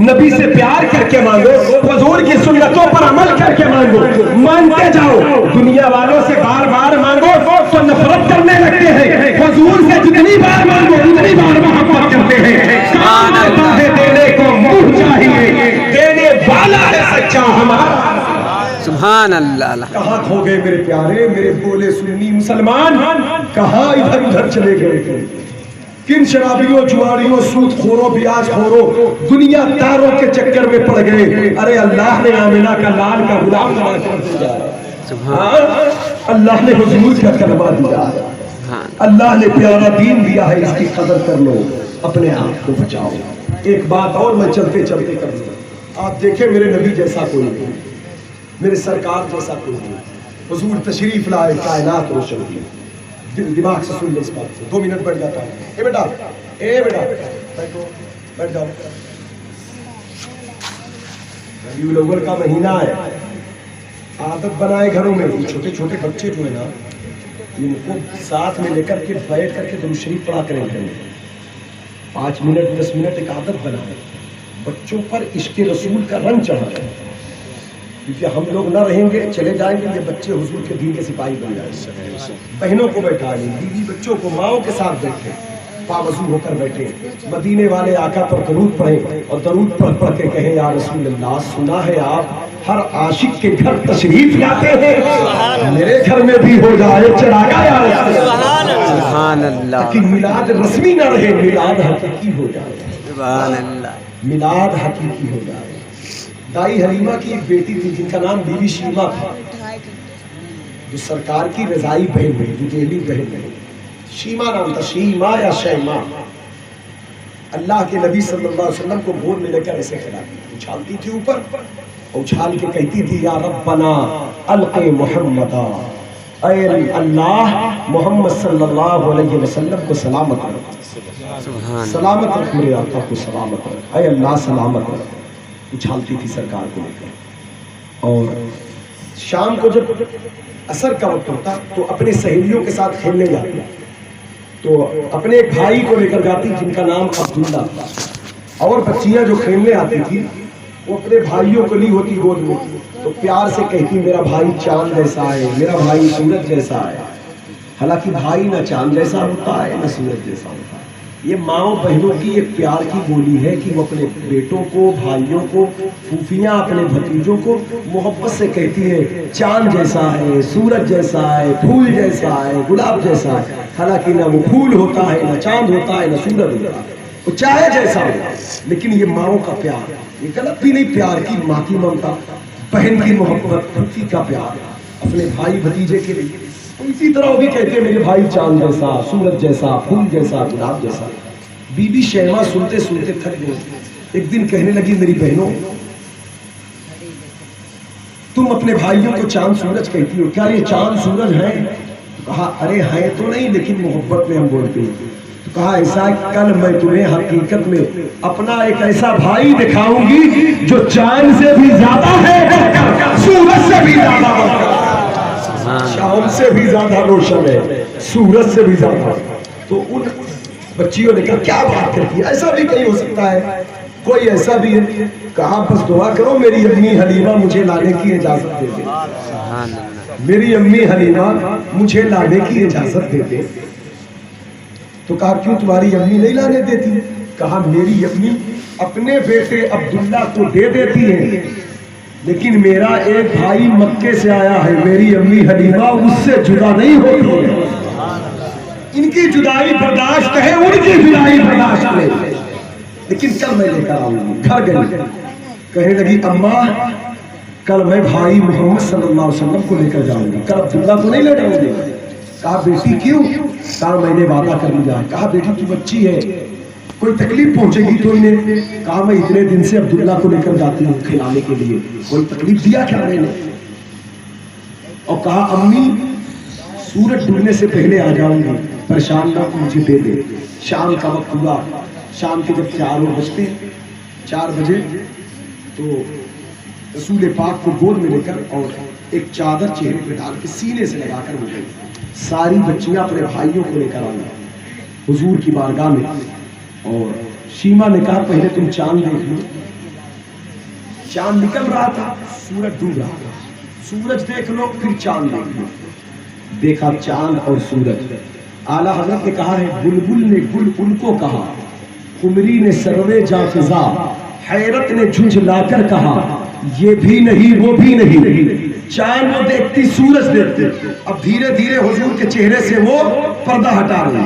نبی سے پیار کر کے مانگو، حضور کی سنتوں پر عمل کر کے مانگو، مانگتے جاؤ۔ دنیا والوں سے بار بار مانگو تو نفرت کرنے لگتے ہیں، حضور سے جتنی بار مانگو اتنی بار محبت کرتے ہیں۔ کام آتا ہے دینے کو منہ چاہیے، دینے والا ہے سچا ہمارا۔
سبحان اللہ۔
کہاں کھو گئے میرے پیارے، میرے بولے سنی مسلمان، کہاں ادھر ادھر چلے گئے؟ کن شرابیوں، جواریوں، سود خوروں، بیاج خوروں، دنیا داروں کے چکر میں پڑ گئے۔ ارے اللہ نے آمنہ کا لال کا غلام بنا کر دیا۔ اللہ نے حضور کا کلمہ دیا ہے، اللہ نے پیارا دین دیا ہے، اس کی قدر کر لو، اپنے آپ کو بچاؤ۔ ایک بات اور میں چلتے چلتے کر لوں، آپ دیکھیں میرے نبی جیسا کوئی نہیں، میرے سرکار جیسا کوئی نہیں، حضور تشریف لائے، کائنات روشن کی۔ دماغ سے سن لے اس بات کو، 2 منٹ بیٹھ جاتا ہے۔ اے بیٹا بیٹھو، بیٹھ جاؤ۔ ربیع الاول کا مہینہ ہے، عادت بنائے گھروں میں چھوٹے چھوٹے بچے جو ہے نا، ان کو ساتھ میں لے کر کے بیٹھ کر کے درود شریف پڑھا کریں گے، 5 منٹ 10 منٹ ایک عادت بنائیں، بچوں پر عشق رسول کا رنگ چڑھا جائے، کیونکہ ہم لوگ نہ رہیں گے، چلے جائیں گے، یہ بچے حضور کے دین کے سپاہی بن جائیں گے۔ بہنوں کو بیٹھائیں، بیوی بچوں کو ماؤں کے ساتھ بیٹھیں، پاوزو ہو کر بیٹھے، مدینے والے آقا پر درود پڑھیں اور درود پڑھ پڑھ کے کہیں یا رسول اللہ، سنا ہے آپ ہر عاشق کے گھر تشریف لاتے ہیں، میرے گھر میں بھی ہو جائے چراغا یا رسول اللہ،
سبحان اللہ،
تاکہ میلاد رسمی نہ رہے، میلاد حقیقی ہو جائے،
سبحان اللہ،
میلاد حقیقی ہو جائے۔ دائی حلیمہ کی ایک بیٹی تھی جن کا نام بی بی شیما تھا، جو سرکار کی رضائی بہن بنی، جو دہلی بہن بنی، شیما نام تھا، شیما یا شیما۔ اللہ کے نبی صلی اللہ علیہ وسلم کو گود میں لے کر ایسے کھلاتی، اچھالتی تھی اوپر، اچھال کے کہتی تھی یا ربنا الق محمدا، اے اللہ محمد صلی اللہ علیہ وسلم کو سلامت رکھ، سلامت رکھ میرے آقا کو سلامت رکھ، اے اللہ سلامت رکھ۔ اچھالتی تھی سرکار کو لے کر، اور شام کو جب عصر کا وقت ہوتا تو اپنے سہیلیوں کے ساتھ کھیلنے جاتی، تو اپنے ایک بھائی کو لے کر جاتی جن کا نام عبداللہ تھا، اور بچیاں جو کھیلنے آتی تھی وہ اپنے بھائیوں کو لی ہوتی گود میں، تو پیار سے کہتی میرا بھائی چاند جیسا ہے، میرا بھائی سورج جیسا ہے، حالانکہ بھائی نہ چاند جیسا ہوتا ہے نہ سورج جیسا ہوتا ہے۔ یہ ماؤں بہنوں کی ایک پیار کی بولی ہے کہ وہ اپنے بیٹوں کو، بھائیوں کو، پھوپھیاں اپنے بھتیجوں کو محبت سے کہتی ہے چاند جیسا ہے، سورج جیسا ہے، پھول جیسا ہے، گلاب جیسا ہے، حالانکہ نہ وہ پھول ہوتا ہے، نہ چاند ہوتا ہے، نہ سورج ہوتا ہے، وہ چاہے جیسا ہو، لیکن یہ ماؤں کا پیار، یہ غلط بھی نہیں، پیار کی ماں کی ممتا، بہن کی محبت، پھوپھی کا پیار اپنے بھائی بھتیجے کے لیے، اسی طرح وہ بھی کہتے ہیں میرے بھائی چاند جیسا، سورج جیسا، پھول جیسا، گلاب جیسا۔ بی بی شیما سنتے سنتے تھک گئی، ایک دن کہنے لگی میری بہنوں تم اپنے بھائیوں کو چاند سورج کہتی ہو، کیا یہ چاند سورج ہیں؟ کہا ارے ہیں تو نہیں، لیکن محبت میں ہم بولتے ہیں۔ تو کہا ایسا کل میں تمہیں حقیقت میں اپنا ایک ایسا بھائی دکھاؤں گی جو چاند سے بھی زیادہ ہے، سورج سے بھی زیادہ ہے، شام سے بھی زیادہ روشن ہے، سورج سے بھی زیادہ۔ تو ان بچیوں نے کہا کیا بات کرتی ہے، ایسا بھی کہیں ہو سکتا ہے، کوئی ایسا بھی ہے؟ کہا بس دعا کرو میری امی حلیمہ مجھے لانے کی اجازت دے دے، میری امی حلیمہ مجھے لانے کی اجازت دے دے۔ تو کہا کیوں تمہاری امی نہیں لانے دیتی؟ کہا میری امی اپنے بیٹے عبداللہ کو دے دیتی ہے، لیکن میرا ایک بھائی مکے سے آیا ہے، میری امی حلیمہ اس سے جدا نہیں ہوتی ہے، ان کی جدائی برداشت ہے، ان کی جدائی برداشت نہیں، لیکن کل میں لے کر آؤں گی۔ گھر گئی، کہنے لگی اماں کل میں بھائی محمد صلی اللہ علیہ وسلم کو لے کر جاؤں گی، کل عبداللہ کو نہیں لے جاؤں گی۔ کہا بیٹی کیوں؟ کہا میں نے وعدہ کر لیا۔ کہا بیٹی تو بچی ہے، کوئی تکلیف پہنچے گی تو انہیں؟ کہا میں اتنے دن سے عبداللہ کو لے کر جاتی ہوں کھلانے کے لیے، کوئی تکلیف دیا کیا میں نے؟ اور کہا امی سورج ڈوبنے سے پہلے آ جاؤں گی، پریشان نہ مجھے دے دے۔ شام کا وقت ہوا، شام کے جب 4 بجے تو رسول پاک کو گود میں لے کر اور ایک چادر چہرے پہ ڈال کے سینے سے لگا کر وہ گئی۔ ساری بچیاں اپنے بھائیوں کو لے کر آئی حضور کی بارگاہ میں، اور شیما نے کہا پہلے تم چاند دیکھ لو۔ چاند نکل رہا تھا، سورج ڈوب رہا تھا، سورج دیکھ لو پھر چاند دیکھ لو۔ دیکھا چاند اور سورج۔ اعلیٰ حضرت نے کہا ہے بلبل نے گل ان کو کہا، قمری نے سروے جاں فضا، حیرت نے جھنجھلا کر کہا یہ بھی نہیں وہ بھی نہیں۔ چاند وہ دیکھتی، سورج دیکھتی، اب دھیرے دھیرے حضور کے چہرے سے وہ پردہ ہٹا رہی،